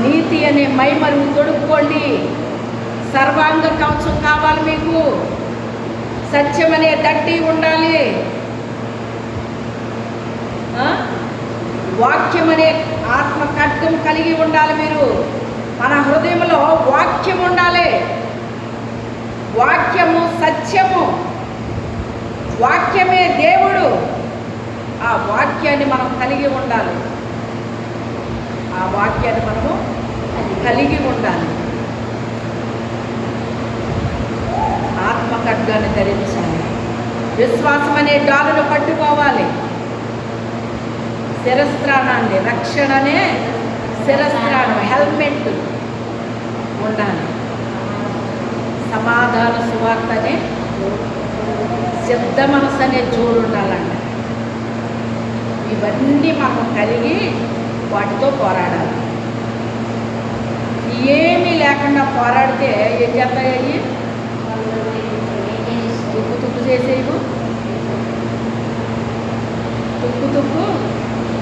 నీతి అనే మైమరువు తొడుక్కోండి. సర్వాంగ కవచం కావాలి మీకు. సత్యం అనే దట్టి ఉండాలి. వాక్యం అనే ఆత్మ ఖడ్గం కలిగి ఉండాలి మీరు. మన హృదయంలో వాక్యం ఉండాలి. వాక్యము సత్యము, వాక్యమే దేవుడు. ఆ వాక్యాన్ని మనం కలిగి ఉండాలి. ఆ వాక్యాన్ని మనము కలిగి ఉండాలి. ఆత్మ ఖడ్గాన్ని ధరించాలి. విశ్వాసం అనే డాలును పట్టుకోవాలి. శిరస్త్రాణాన్ని, రక్షణనే శిరస్త్రాణం, హెల్మెట్ ఉండాలి. సమాధాన సువార్తనే సిద్ధ మనసు అనే జోడు ఉండాలంట. ఇవన్నీ మాకు కలిగి వాటితో పోరాడాలి. ఏమీ లేకుండా పోరాడితే ఏం చేస్తాయి? తుక్కు తుక్కు చేసేవు, తుక్కు తుక్కు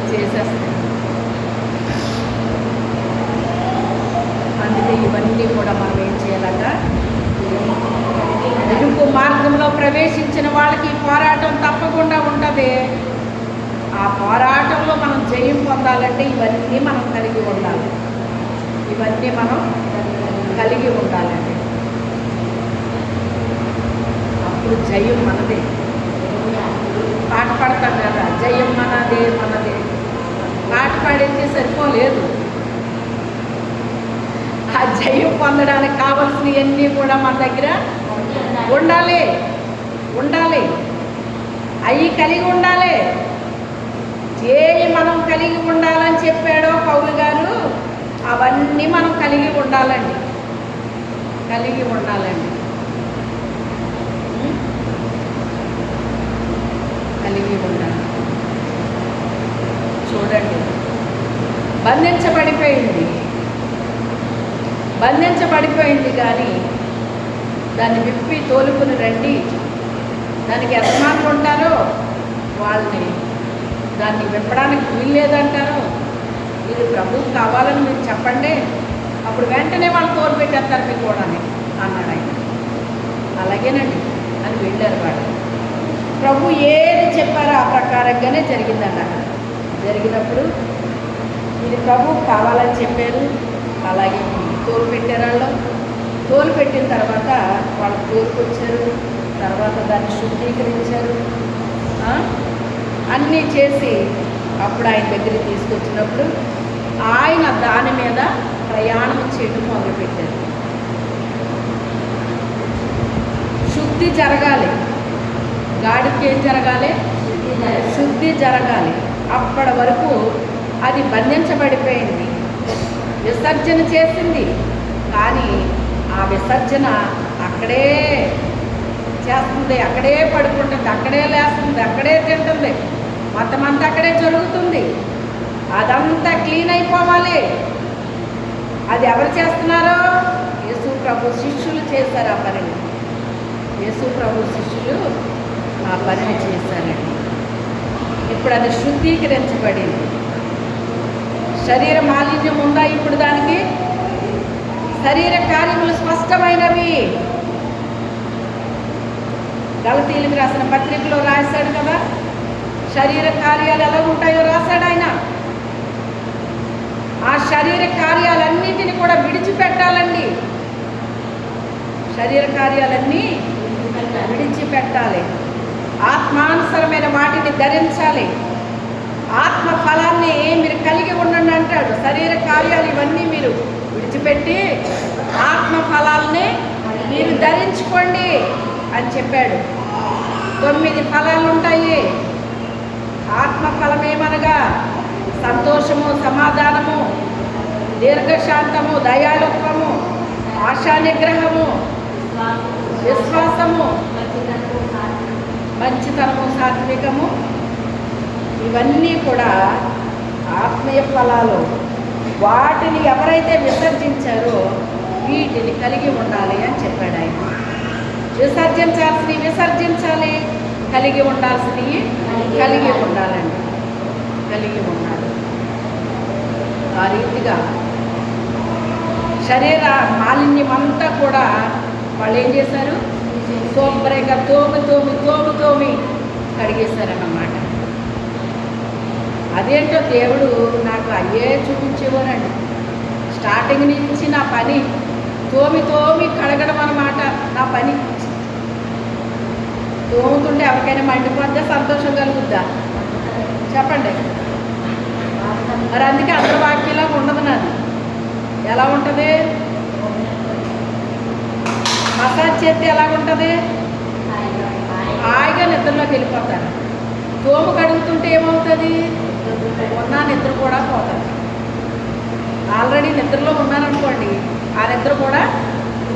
చేసేస్తాయి. అందుకే ఇవన్నీ కూడా మనం ఏం చేయాలంట? ఇరుకు మార్గంలో ప్రవేశించిన వాళ్ళకి ఈ పోరాటం తప్పకుండా ఉంటుంది. ఆ పోరాటంలో మనం జయం పొందాలంటే ఇవన్నీ మనం కలిగి ఉండాలి. ఇవన్నీ మనం కలిగి ఉండాలండి. అప్పుడు జయం మనదే. పాట పాడతాం కదా, జయం మనదే మనదే. పాట పాడితే సరిపోలేదు. ఆ జయం పొందడానికి కావాల్సినవన్నీ కూడా మన దగ్గర ఉండాలి. అవి కలిగి ఉండాలి. ఏవి మనం కలిగి ఉండాలని చెప్పాడో పౌలు గారు అవన్నీ మనం కలిగి ఉండాలండి. కలిగి ఉండాలి. చూడండి, బంధించబడిపోయింది కానీ దాన్ని విప్పి తోలుకుని రండి. దానికి ఎంతమంది ఉంటారో వాళ్ళని దాన్ని విప్పడానికి వీల్లేదంటారో, ఇది ప్రభువు కావాలని మీరు చెప్పండి, అప్పుడు వెంటనే వాళ్ళు తోలు పెట్టేస్తారు మీకు కూడా అన్నాడు ఆయన. అలాగేనండి అని వెళ్ళారు వాళ్ళు. ప్రభు ఏది చెప్పారో ఆ ప్రకారంగానే జరిగిందండి. అక్కడ జరిగినప్పుడు ఇది ప్రభువు కావాలని చెప్పారు. అలాగే తోలు పెట్టారు. వాళ్ళు తోలు పెట్టిన తర్వాత వాళ్ళు తోలుకొచ్చారు. తర్వాత దాన్ని శుద్ధీకరించారు. అన్నీ చేసి అప్పుడు ఆయన దగ్గరికి తీసుకొచ్చినప్పుడు ఆయన దాని మీద ప్రయాణం చేయడం మొదలుపెట్టారు. శుద్ధి జరగాలి. గాడికి ఏం జరగాలి? శుద్ధి జరగాలి. అప్పటి వరకు అది బంధించబడిపోయింది, విసర్జన చేసింది. కానీ ఆ విసర్జన అక్కడే చేస్తుంది, అక్కడే పడుకుంటుంది, అక్కడే లేస్తుంది, అక్కడే తింటుంది, మొత్తం అంతా అక్కడే జరుగుతుంది. అదంతా క్లీన్ అయిపోవాలి. అది ఎవరు చేస్తున్నారో? యేసు ప్రభు శిష్యులు చేశారు ఆ పనిని. యేసు ప్రభు శిష్యులు ఆ పనిని చేశారండి. ఇప్పుడు అది శుద్ధీకరించబడింది. శరీర మాలిన్యం ఉందా ఇప్పుడు దానికి? శరీర కార్యములు స్పష్టమైనవి. గలతీయులకు రాసిన పత్రికలో రాశాడు కదా, శరీర కార్యాలు ఎలా ఉంటాయో రాశాడు ఆయన. ఆ శరీర కార్యాలన్నింటినీ కూడా విడిచిపెట్టాలండి. శరీర కార్యాలన్నీ విడిచిపెట్టాలి. ఆత్మానుసరమైన వాటిని ధరించాలి. ఆత్మ ఫలాన్ని మీరు కలిగి ఉండండి అంటాడు. శరీర కార్యాలు ఇవన్నీ మీరు విడిచిపెట్టి ఆత్మ ఫలాల్ని మీరు ధరించుకోండి అని చెప్పాడు. 9 ఫలాలు ఉంటాయి. ఆత్మ ఫలమేమనగా సంతోషము, సమాధానము, దీర్ఘశాంతము, దయాళుత్వము, ఆశా నిగ్రహము, విశ్వాసము, మంచితనము, సాత్వికము. ఇవన్నీ కూడా ఆత్మీయ ఫలాలు. వాటిని ఎవరైతే విసర్జించారో వీటిని కలిగి ఉండాలి అని చెప్పాడు ఆయన. విసర్జించాల్సినవి విసర్జించాలి, కలిగి ఉండాల్సినవి కలిగి ఉండాలండి. కలిగి ఉండాలి. ఆ రీతిగా శరీర మాలిన్యం అంతా కూడా వాళ్ళు ఏం చేశారు? శుభ్రంగా తోమి కడిగేశారన్నమాట. అదేంటో దేవుడు నాకు అయ్యే చూపించేవారండి. స్టార్టింగ్ నుంచి నా పని తోమి కడగడం అన్నమాట. నా పని తోముతుంటే ఎవరికైనా మండిపోద్దా, సంతోషం కలుగుద్దా? చెప్పండి. మరి అందుకే అందరి వాక్యంలా ఉండదు నాది. ఎలా ఉంటుంది? మసాజ్ చేస్తే ఎలా ఉంటుంది? హాయిగా నిద్రలోకి వెళ్ళిపోతారు. దోమ కడుగుతుంటే ఏమవుతుంది? ఉన్న నిద్ర కూడా పోతుంది. ఆల్రెడీ నిద్రలో ఉన్నారనుకోండి, ఆ నిద్ర కూడా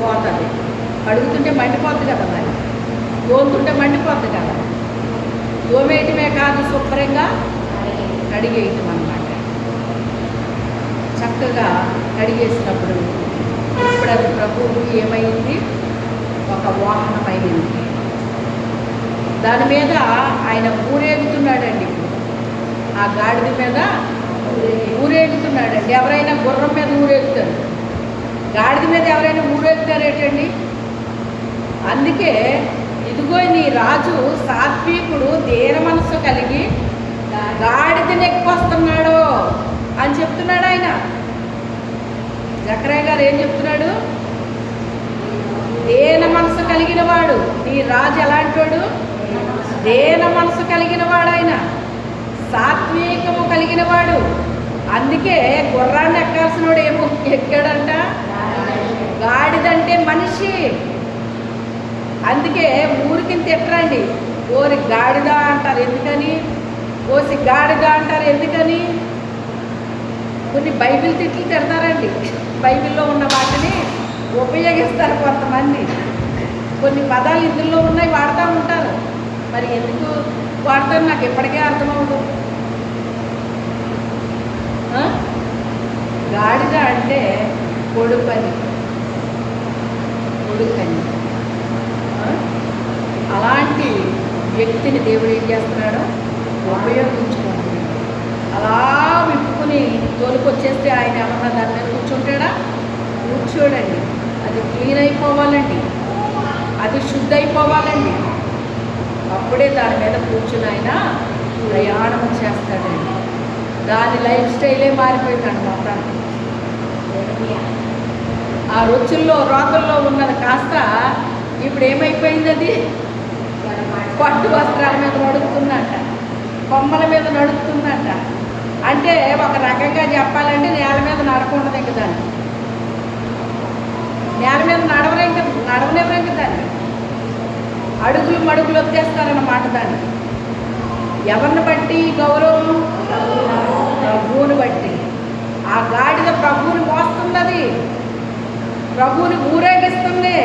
పోతుంది. కడుగుతుంటే మండిపోద్ది కదా, మరి దోముతుంటే మండిపోద్ది కదా. దోమేయటమే కాదు, శుభ్రంగా కడిగేయటం అన్నమాట. చక్కగా కడిగేసినప్పుడు ఇప్పుడు అది ప్రభువు ఏమైంది? ఒక వాహనమైంది. దాని మీద ఆయన ఊరేగుతున్నాడండి. ఆ గాడిద మీద ఊరేగుతున్నాడండి. ఎవరైనా గుర్రం మీద ఊరేగుతారు, గాడిద మీద ఎవరైనా ఊరేగుతారేటండి? అందుకే ఇదిగో నీ రాజు సాత్వికుడు, దీన మనసు కలిగి గాడిదని ఎక్కువస్తున్నాడు అని చెప్తున్నాడు ఆయన. జకరయ్య గారు ఏం చెప్తున్నాడు? దీన మనసు కలిగిన వాడు నీ రాజు. ఎలాంటి వాడు? దీన మనసు కలిగిన వాడు ఆయన, సాత్వికము కలిగిన వాడు. అందుకే గుర్రాన్ని ఎక్కాల్సిన వాడు ఏమో ఎక్కాడంట, గాడిదంటే మనిషి. అందుకే ఊరికి తిట్టరండి, ఓరి గాడిద అంటారు. ఎందుకని? ఓసి గాడిద అంటారు ఎందుకని? కొన్ని బైబిల్ తిట్లు తిడతారండి. బైబిల్లో ఉన్న వాటిని ఉపయోగిస్తారు కొంతమంది. కొన్ని పదాలు ఇందులో ఉన్నాయి, వాడుతూ ఉంటారు. మరి ఎందుకు వాడతారు నాకు ఎప్పటికే అర్థమవుతుంది. గాడిద అంటే కొడుకని. అలాంటి వ్యక్తిని దేవుడు ఏం చేస్తున్నాడో ఉపయోగించుకుంటున్నాడు. అలా విప్పుకుని తోలుకొచ్చేస్తే ఆయన ఏమన్నా దాని మీద కూర్చుంటాడా? కూర్చోడండి. అది క్లీన్ అయిపోవాలండి, అది శుద్ధి అయిపోవాలండి. అప్పుడే దాని మీద కూర్చుని ఆయన ప్రయాణం చేస్తాడండి. దాని లైఫ్ స్టైలే మారిపోయిందండి మొత్తానికి. ఆ రుచుల్లో రోతల్లో ఉన్నది కాస్త ఇప్పుడు ఏమైపోయింది? అది పట్టు వస్త్రాల మీద నడుపుతుందంట, కొమ్మల మీద నడుపుతుందంట. అంటే ఒక రకంగా చెప్పాలంటే నేల మీద నడకుండదు ఇంక దాన్ని. నేల మీద నడవనివ్వరు ఇంక దాన్ని. అడుగులు మడుగులు వచ్చేస్తారన్నమాట దాన్ని. ఎవరిని బట్టి గౌరవం? ప్రభువుని బట్టి. ఆ గాడిద ప్రభువుని మోస్తుంది, అది ప్రభువుని ఊరేగిస్తుంది.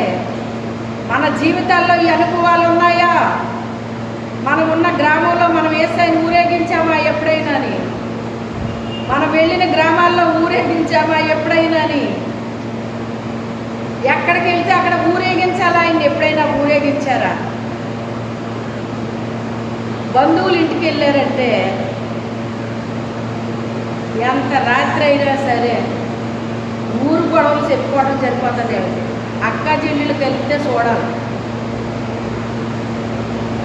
మన జీవితాల్లో ఈ అనుభవాలు ఉన్నాయా? మనం ఉన్న గ్రామంలో మనం యేసయ్యని ఊరేగించామా ఎప్పుడైనాని? మనం వెళ్ళిన గ్రామాల్లో ఊరేగించామా ఎప్పుడైనాని? ఎక్కడికి వెళ్తే అక్కడ ఊరేగించాలా? ఆయన ఎప్పుడైనా ఊరేగించారా? బంధువులు ఇంటికి వెళ్ళారంటే ఎంత రాత్రి అయినా సరే ఊరు గొడవలు చెప్పుకోవడం సరిపోతుంది. అంటే అక్క చెల్లెళ్ళు కలిపితే చూడాలి.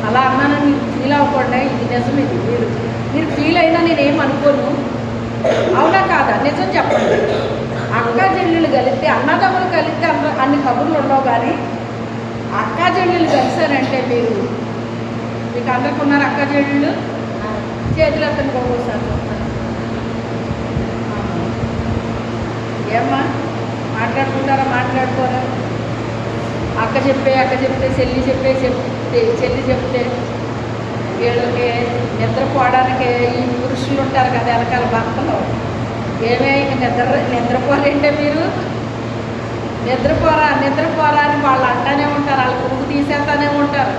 అలా అన్నాను, మీరు ఫీల్ అవ్వకుండా, ఇది నిజం. ఇది మీరు ఫీల్ అయినా నేనేం అనుకోను. అవునా కాదా? నిజం చెప్పండి. అక్క చెల్లెళ్ళు కలిపితే, అన్నదమ్ములు కలిపితే అన్ని కబుర్లు ఉండవు. కానీ అక్క చెల్లెళ్ళు కలిసారంటే మీకు అందరికి ఉన్నారు అక్క చెల్లెళ్ళు? చేతులు ఎత్తని ఒక్కోసారి చూస్తాను. ఏమ్మా మాట్లాడుకుంటారా? మాట్లాడుకోరా? అక్క చెప్తే చెల్లి చెప్తే వీళ్ళకి నిద్రపోవడానికి ఈ పురుషులు ఉంటారు కదా వెనకాల భర్తలు, ఏమే నిద్రపోరంటే మీరు నిద్రపోరా అని వాళ్ళు అంటానే ఉంటారు. వాళ్ళు పురుగు తీసేస్తానే ఉంటారు,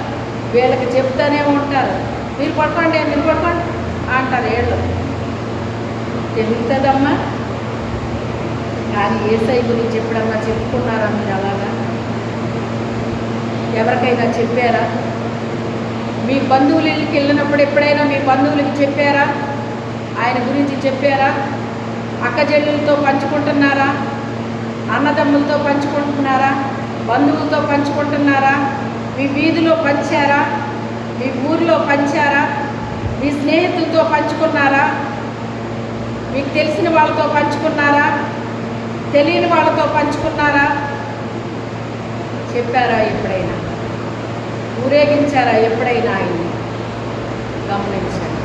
వీళ్ళకి చెప్తానే ఉంటారు. మీరు పడుకోండి అంటారు. వీళ్ళు తెలుగుతుందమ్మా. కానీ యేసయ్య గురించి ఎప్పుడన్నా చెప్పుకున్నారా మీరు? అలాగా ఎవరికైనా చెప్పారా? మీ బంధువుల ఇళ్ళకి వెళ్ళినప్పుడు ఎప్పుడైనా మీ బంధువులకి చెప్పారా? ఆయన గురించి చెప్పారా? అక్క చెల్లెలతో పంచుకుంటున్నారా? అన్నదమ్ములతో పంచుకుంటున్నారా? బంధువులతో పంచుకుంటున్నారా? మీ వీధిలో పంచారా? మీ ఊరిలో పంచారా? మీ స్నేహితులతో పంచుకున్నారా? మీకు తెలిసిన వాళ్ళతో పంచుకున్నారా? తెలియని వాళ్ళతో పంచుకున్నారా? చెప్పారా ఎప్పుడైనా? ఊరేగించారా ఎప్పుడైనా? ఆయన్ని గమనించండి.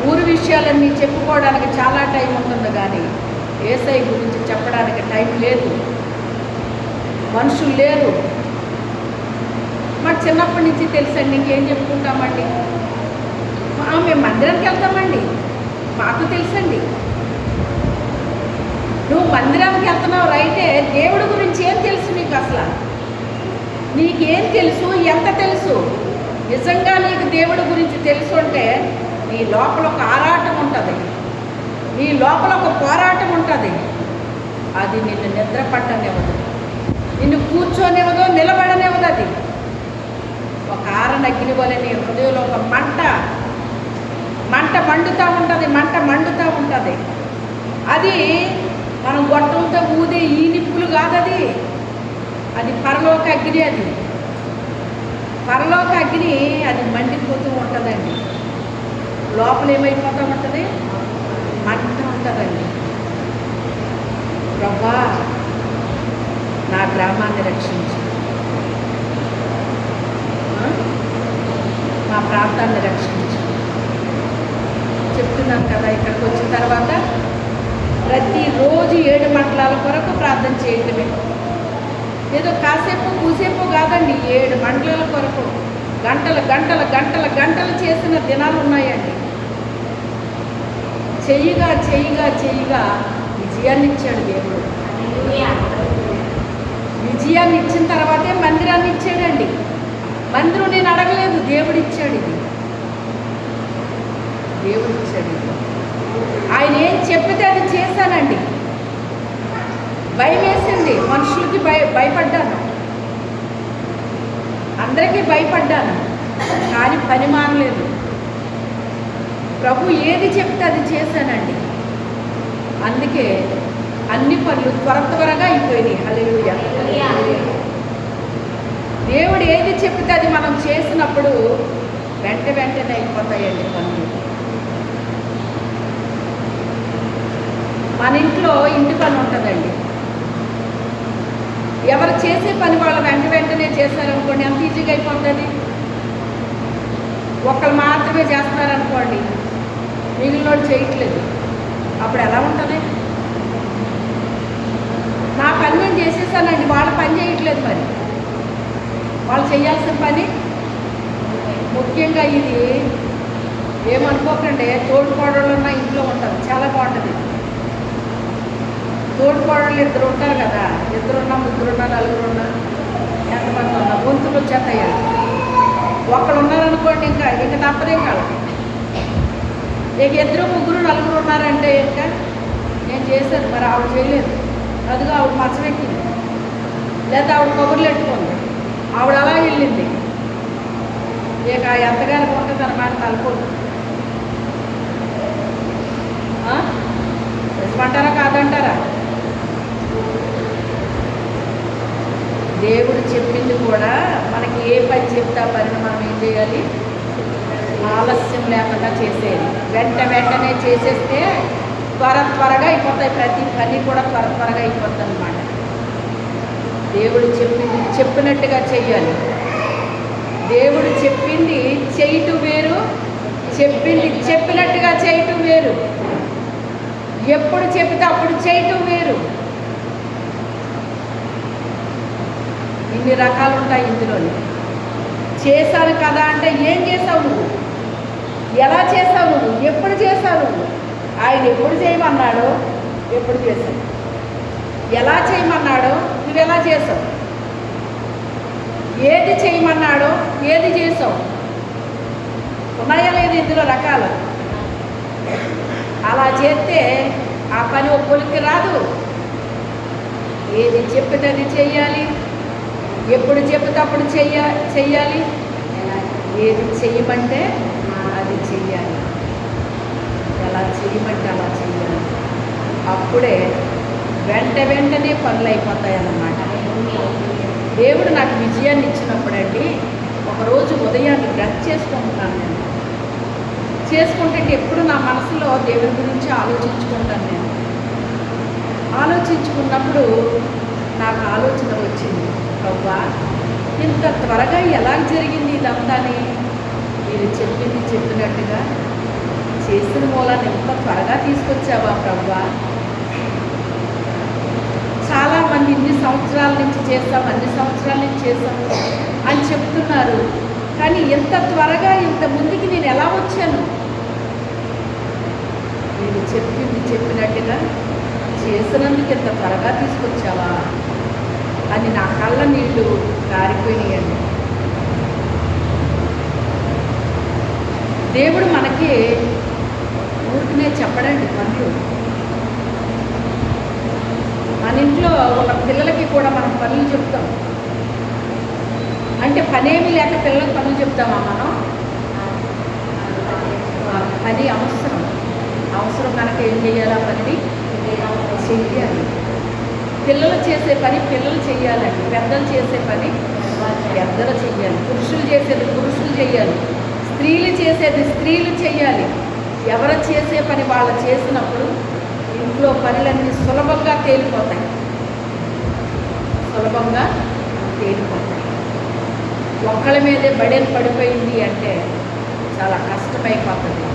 ఊరి విషయాలన్నీ చెప్పుకోవడానికి చాలా టైం ఉంటుంది, కానీ యేసయ్య గురించి చెప్పడానికి టైం లేదు, మనుషులు లేరు. మరి చిన్నప్పటి నుంచి తెలుసండి, ఇంకేం చెప్పుకుంటామండి. మేము మందిరానికి వెళ్తామండి, మాకు తెలుసండి. నువ్వు మందిరానికి వెళ్తున్నావు రైటే, దేవుడి గురించి ఏం తెలుసు నీకు? అసలు నీకేం తెలుసు? ఎంత తెలుసు? నిజంగా నీకు దేవుడి గురించి తెలుసు అంటే నీ లోపల ఒక ఆరాటం ఉంటుంది, నీ లోపల ఒక పోరాటం ఉంటుంది. అది నిన్ను నిద్ర పట్టనివ్వదు, నిన్ను కూర్చోనివ్వదు, నిలబడనివ్వదు. అది ఒక ఆరణ అగ్ని వలె నీ హృదయంలో ఒక మంట మండుతూ ఉంటుంది, మండుతూ ఉంటుంది. అది మనం గొట్టంతో ఊదే ఈ నిప్పులు కాదు, అది పరలోక అగ్ని. అది పరలోక అగ్ని, అది మండిపోతూ ఉంటుందండి. లోపల ఏమైపోతూ ఉంటుంది? మంట ఉంటుందండి. ప్రభువా నా గ్రామాన్ని రక్షించు, మా ప్రాంతాన్ని రక్షించు చెప్తున్నాను కదా. ఇక్కడికి వచ్చిన తర్వాత ప్రతిరోజు 7 మండలాల కొరకు ప్రార్థన చేయటమే. ఏదో కాసేపు కూసేపు కాదండి, 7 మండలాల కొరకు గంటలు చేసిన దినాలు ఉన్నాయండి. చెయ్యిగా విజయాన్ని ఇచ్చాడు దేవుడు. విజయాన్ని ఇచ్చిన తర్వాతే మందిరాన్ని ఇచ్చాడండి. మందిరం నేను అడగలేదు, దేవుడు ఇచ్చాడు. దేవుడు ఇచ్చాడు. ఆయన ఏం చెప్పితే అది చేశానండి. భయం వేసింది, మనుషులకి భయపడ్డాను, అందరికీ భయపడ్డాను, కానీ పని మానలేదు. ప్రభు ఏది చెప్తే అది చేశానండి. అందుకే అన్ని పనులు త్వరగా అయిపోయినాయి. హల్లెలూయా. దేవుడు ఏది చెప్తే అది మనం చేసినప్పుడు వెంటనే అయిపోతాయండి పనులు. మన ఇంట్లో ఇంటి పని ఉంటుందండి. ఎవరు చేసే పని వాళ్ళు వెంటనే చేశారనుకోండి, ఎంత ఈజీగా అయిపోతుంది. ఒకళ్ళు మాత్రమే చేస్తున్నారనుకోండి, మిగిలినోడు చేయట్లేదు, అప్పుడు ఎలా ఉంటుంది? నా పని నేను చేసేసానండి, వాళ్ళ పని చేయట్లేదు. మరి వాళ్ళు చేయాల్సిన పని ముఖ్యంగా ఇది ఏమనుకోకండి, తోడుకోడళ్ళు ఉన్న ఇంట్లో ఉంటారు, చాలా బాగుంటుంది. తోడుకోడళ్ళు 2 ఉంటారు కదా, 2 ఉన్నా, 3 ఉన్నా, 4 ఉన్నా, ఎంతమంది ఉన్నా గొంతులు వచ్చేస్తాయండి. ఒకళ్ళు ఉన్నారనుకోండి, ఇంకా తప్పదేం కాదు. ఇక 2, 3, 4 ఉన్నారంటే ఇంకా నేను చేశాను, మరి ఆవిడ చేయలేదు, అదిగా ఆవిడ మచ్చమెక్కింది, లేదా ఆవిడ కబుర్లు ఎట్టుకుంది, ఆవిడ అలా వెళ్ళింది. ఇక ఎంతగానో ఉంటుంది అన్నమాట తలపోదు. నిజమంటారా కాదంటారా? దేవుడు చెప్పింది కూడా మనకి ఏ పని చెప్తే ఆ పనిని మనం ఏం చేయాలి? ఆలస్యం లేకుండా చేసేది. వెంటనే చేసేస్తే త్వరగా అయిపోతాయి. ప్రతి పని కూడా త్వరగా అయిపోతుంది అన్నమాట. దేవుడు చెప్పినట్టుగా చెయ్యాలి. దేవుడు చెప్పింది చేయటం వేరు, చెప్పినట్టుగా చేయటం వేరు. ఎప్పుడు చెప్తే అప్పుడు చేయటం వేరు. ఇన్ని రకాలు ఉంటాయి ఇందులోని. చేశాను కదా అంటే ఏం చేసావు నువ్వు? ఎలా చేసావు నువ్వు? ఎప్పుడు చేసావు నువ్వు? ఆయన ఎప్పుడు చేయమన్నాడో ఎప్పుడు చేసావు, ఎలా చేయమన్నాడో నువ్వు ఎలా చేసావు, ఏది చేయమన్నాడో ఏది చేసావు. ఉన్నాయా లేదు ఇందులో రకాలు? అలా చేస్తే ఆ పని ఒక్కరికి రాదు. ఏది చెప్పితే అది చెయ్యాలి, ఎప్పుడు చెప్తే అప్పుడు చెయ్యాలి, ఏది చెయ్యమంటే అది చెయ్యాలి, ఎలా చేయమంటే అలా చెయ్యాలి. అప్పుడే వెంటనే పనులు అయిపోతాయి అన్నమాట. దేవుడు నాకు విజయాన్ని ఇచ్చినప్పుడండి, ఒకరోజు ఉదయాన్ని బ్రష్ చేసుకుంటున్నాను. నేను చేసుకుంటే ఎప్పుడు నా మనసులో దేవుడి గురించి ఆలోచించుకుంటాను. నేను ఆలోచించుకున్నప్పుడు నాకు ఆలోచన వచ్చింది, ప్రభువా ఇంత త్వరగా ఎలా జరిగింది ఇదంతాని? మీరు చెప్పినట్టుగా చేసిన మూలాన్ని ఎంత త్వరగా తీసుకొచ్చావా ప్రభువా? చాలా చాలామంది ఇన్ని సంవత్సరాల నుంచి చేస్తాం, అన్ని సంవత్సరాల నుంచి చేస్తాము అని చెప్తున్నారు. కానీ ఎంత త్వరగా ఇంత ముందుకి నేను ఎలా వచ్చాను? నేను చెప్పినట్టుగా చేసినందుకు ఎంత త్వరగా తీసుకొచ్చావా అని నా కళ్ళ నీళ్ళు కారిపోయినాయండి. దేవుడు మనకి ఊరికనే చెప్పడండి పనులు. మన ఇంట్లో ఒక పిల్లలకి కూడా మనం పనులు చెప్తాం. అంటే పనేమి లేక పిల్లలకు పనులు చెప్తామా మనం? పని అవసరం కనుక ఏం చేయాలి? ఆ పనిని చెయ్యాలి. పిల్లలు చేసే పని పిల్లలు చెయ్యాలండి. పెద్దలు చేసే పని పెద్దలు చెయ్యాలి. పురుషులు చేసేది పురుషులు చెయ్యాలి. స్త్రీలు చేసేది స్త్రీలు చెయ్యాలి. ఎవరు చేసే పని వాళ్ళు చేసినప్పుడు ఇంట్లో పనులన్నీ సులభంగా తేలిపోతాయి. ఒక్కళ్ళ మీదే బడేలు పడిపోయింది అంటే చాలా కష్టమైపోతుంది.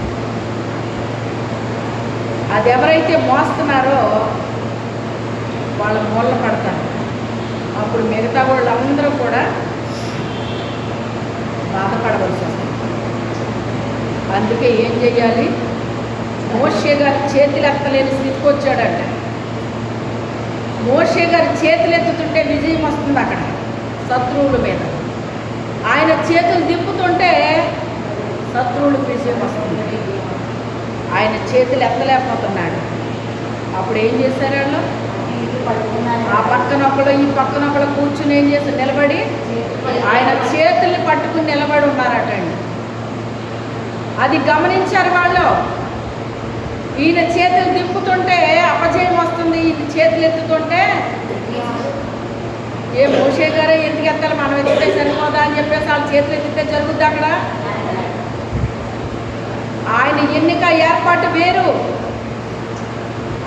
అది ఎవరైతే మోస్తున్నారో వాళ్ళ మూల పడతారు. అప్పుడు మిగతా వాళ్ళందరూ కూడా బాధపడవలసి వస్తుంది. అందుకే ఏం చెయ్యాలి? మోషే గారి చేతులు ఎత్తలేని స్థితికి వచ్చాడంట. మోషే గారి చేతులు ఎత్తుతుంటే విజయం వస్తుంది అక్కడ శత్రువుల మీద. ఆయన చేతులు దింపుతుంటే శత్రువులకు విజయం వస్తుంది. ఆయన చేతులు ఎత్తలేకపోతున్నాడు. అప్పుడు ఏం చేశారు వాళ్ళు? ఆ పక్కన ఒకళ్ళు ఈ పక్కన ఒకళ్ళు కూర్చుని ఏం చేశారు? నిలబడి ఆయన చేతుల్ని పట్టుకుని నిలబడి ఉన్నారటండి. అది గమనించారు వాళ్ళు. ఈయన చేతులు దింపుతుంటే అపజయం వస్తుంది, ఈయన చేతులు ఎత్తుతుంటే ఏ మోషే గారే ఎందుకు ఎత్తాలి, మనం ఎత్తితే సరిపోదా అని చెప్పేసి వాళ్ళ చేతులు ఎత్తితే జరుగుద్ది అక్కడ. ఆయన ఎన్నిక ఏర్పాటు వేరు,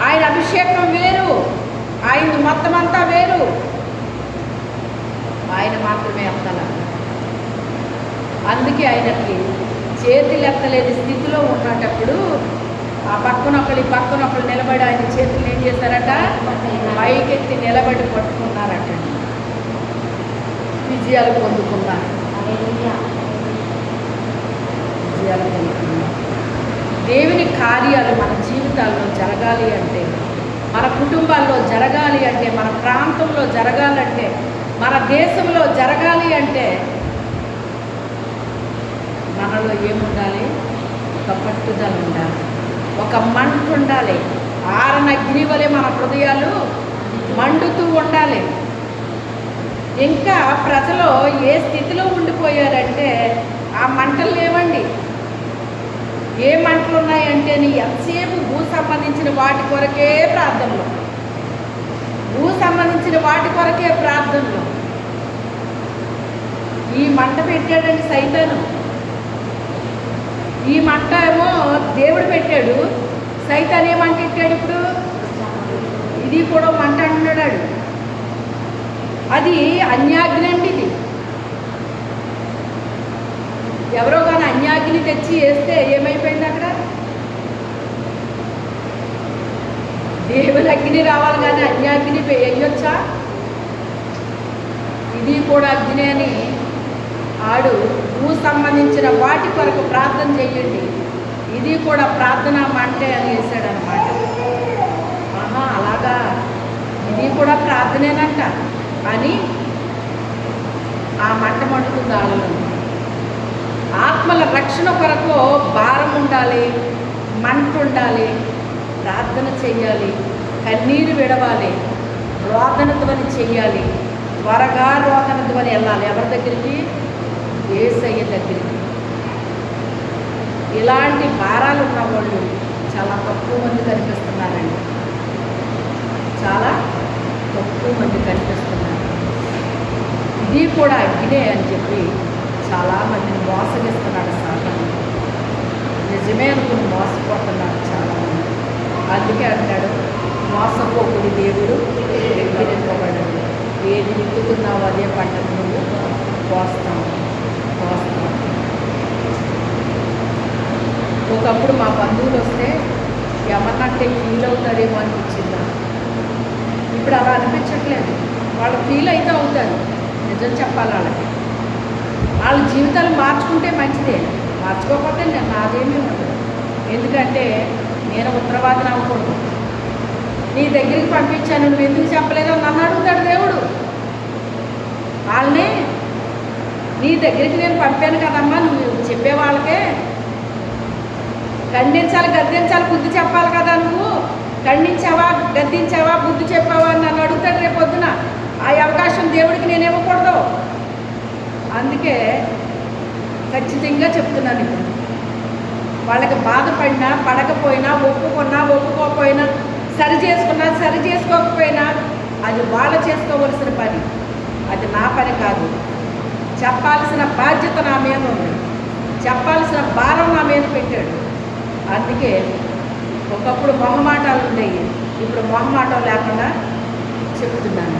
ఆయన అభిషేకం వేరు, ఆయన మొత్తం అంతా వేరు. ఆయన మాత్రమే ఎత్తాలి. అందుకే ఆయనకి చేతులు ఎత్తలేని స్థితిలో ఉన్నటప్పుడు ఆ పక్కనొకళ్ళు ఈ పక్కనొకళ్ళు నిలబడి ఆయన చేతులు ఏం చేశారట? పైకెత్తి నిలబడి పట్టుకున్నారట. విజయాలు పొందుకున్నారు. దేవుని కార్యాలు మన జీవితాల్లో జరగాలి అంటే, మన కుటుంబాల్లో జరగాలి అంటే, మన ప్రాంతంలో జరగాలంటే, మన దేశంలో జరగాలి అంటే మనలో ఏముండాలి? ఒక పట్టుదల ఉండాలి, ఒక మంట ఉండాలి. ఆరన అగ్ని వలె మన హృదయాలు మండుతూ ఉండాలి. ఇంకా ప్రజలు ఏ స్థితిలో ఉండిపోయారంటే ఆ మంటలు లేవండి. ఏ మంటలు ఉన్నాయంటే ఎంతసేపు భూ సంబంధించిన వాటి కొరకే ప్రార్థనలు, భూ సంబంధించిన వాటి కొరకే ప్రార్థనలు. ఈ మంట పెట్టాడండి సైతాను. ఈ మంట ఏమో దేవుడు పెట్టాడు, సైతాన్ ఏ మంట పెట్టాడు? ఇప్పుడు ఇది కూడా మంట అంటున్నాడు. అది అన్యాగ్ని అండి. ఇది ఎవరో కానీ అన్యాగ్ని తెచ్చి వేస్తే ఏమైపోయింది అక్కడ? దేవుని అగ్ని రావాలి కానీ అన్యాగ్ని వేయొచ్చా? ఇది కూడా అగ్ని అని ఆడు భూ సంబంధించిన వాటి కొరకు ప్రార్థన చెయ్యండి, ఇది కూడా ప్రార్థన మంటే అని వేసాడనమాట. అలాగా ఇది కూడా ప్రార్థనేనంట అని ఆ మంట మండుతుంది ఆడలో. ఆత్మల రక్షణ కొరకు భారం ఉండాలి, మంట ఉండాలి, ప్రార్థన చెయ్యాలి, కన్నీరు విడవాలి, రోదన ధ్వని చెయ్యాలి. త్వరగా రోదన ధ్వని వెళ్ళాలి. ఎవరి దగ్గరికి? యేసయ్య దగ్గరికి. ఇలాంటి భారాలు ఉన్న వాళ్ళు చాలా తక్కువ మంది కనిపిస్తున్నారండి. చాలా తక్కువ మంది కనిపిస్తున్నారు. ఇది కూడా అగ్నే అని చెప్పి చాలామందిని మోసగిస్తున్నాడు సాతాను. నిజమే అనుకుని మోసపోతున్నాడు చాలామంది. అందుకే అంటాడు, మోసపోకుడి దేవుడు ఎక్కిరింపబడడు. ఏది విత్తుతున్నావు అదే పంటను నువ్వు కోస్తావు. ఒకప్పుడు మా బంధువులు వస్తే ఏమన్నంటే ఫీల్ అవుతారేమో అనిపించింది. ఇప్పుడు అలా అనిపించట్లేదు. వాళ్ళు ఫీల్ అయితే అవుతారు. నిజం చెప్పాలి, వాళ్ళ జీవితాలు మార్చుకుంటే మంచిదే, మార్చుకోకపోతే నాదేమీ ఉండదు. ఎందుకంటే నేను ఉత్తరవాదిని అవ్వకూడదు. నీ దగ్గరికి పంపించాను, నువ్వు ఎందుకు చెప్పలేదో నన్ను అడుగుతాడు దేవుడు. వాళ్ళనే నీ దగ్గరికి నేను పంపాను కదమ్మా, నువ్వు చెప్పే వాళ్ళకే ఖండించాలి, గద్దించాలి, బుద్ధి చెప్పాలి కదా. నువ్వు ఖండించావా, గద్దించావా, బుద్ధి చెప్పావా అని నన్ను అడుగుతాడు రేపు పొద్దున. ఆ అవకాశం దేవుడికి నేను ఇవ్వకూడదు. అందుకే ఖచ్చితంగా చెప్తున్నాను. ఇప్పుడు వాళ్ళకి బాధపడినా, పడకపోయినా, ఒప్పుకున్నా, ఒప్పుకోకపోయినా, సరి చేసుకున్నా, సరి చేసుకోకపోయినా అది వాళ్ళు చేసుకోవలసిన పని, అది నా పని కాదు. చెప్పాల్సిన బాధ్యత నా మీద ఉంది, చెప్పాల్సిన భారం నా మీద పెట్టాడు. అందుకే ఒకప్పుడు మొహమాటాలు ఉండేవి, ఇప్పుడు మొహమాటం లేకుండా చెప్తున్నాను.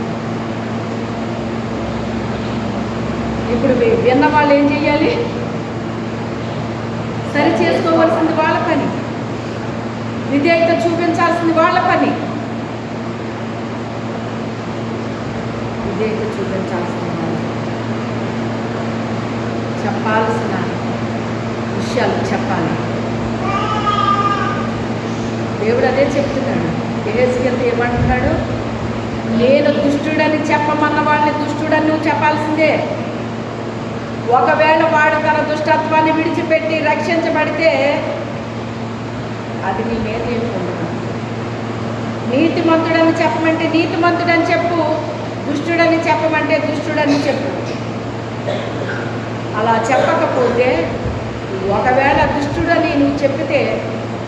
ఇప్పుడు విన్న వాళ్ళు ఏం చెయ్యాలి? సరి చేసుకోవాల్సింది వాళ్ళ పని, విధేయత చూపించాల్సింది వాళ్ళ పని, విధేయత చూపించాల్సింది వాళ్ళ, చెప్పాల్సిన విషయాలు చెప్పాలి. దేవుడు అదే చెప్తున్నాడు. యెహెజ్కేలుతో ఏమంటున్నాడు? నేను దుష్టుడని చెప్పమన్న వాళ్ళని దుష్టుడని నువ్వు చెప్పాల్సిందే. ఒకవేళ వాడు తన దుష్టత్వాన్ని విడిచిపెట్టి రక్షించబడితే అది నీ మీద ఏమి ఉండదు. నీతిమంతుడని చెప్పమంటే నీతిమంతుడని చెప్పు, దుష్టుడని చెప్పమంటే దుష్టుడని చెప్పు. అలా చెప్పకపోతే, ఒకవేళ దుష్టుడని నువ్వు చెప్పితే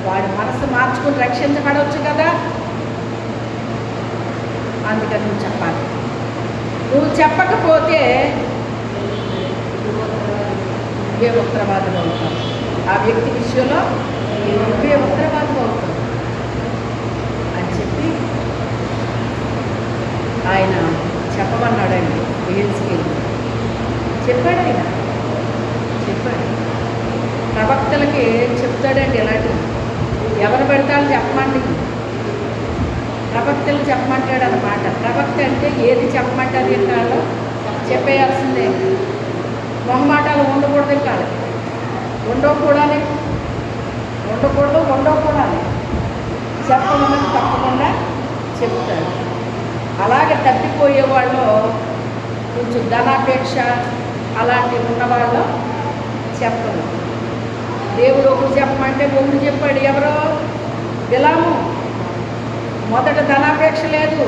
వాడి మనసు మార్చుకుని రక్షించబడవచ్చు కదా. అందుకని నువ్వు చెప్పాలి. నువ్వు చెప్పకపోతే నువ్వే ఉత్తరవాదం అవుతావు. ఆ వ్యక్తి విషయంలో నువ్వే ఉత్తరవాదం అవుతావు అని చెప్పి ఆయన చెప్పమన్నాడండి. యెహెజ్కేలు చెప్పాడు, ఆయన చెప్పాడు. ప్రవక్తలకి చెప్తాడండి ఇలాంటివి. ఎవరు పెడతాడు చెప్పమండి, ప్రవక్తలు చెప్పమంటాడు అన్నమాట. ప్రవక్త అంటే ఏది చెప్పమంటారు, ఇంకాలో చెప్పేయాల్సిందే. మొహమాటాలు ఉండకూడదు, ఇంకా ఉండకూడదు, ఉండకూడదు. చెప్పమని తప్పకుండా చెప్తాడు. అలాగే తప్పిపోయే వాళ్ళు, కొంచెం ధనాపేక్ష అలాంటివి ఉన్నవాళ్ళు చెప్పరు. దేవుడు ఒకటి చెప్పమంటే ఒకటి చెప్పాడు. ఎవరో బిలాము మొదట ధనాపేక్ష లేదు,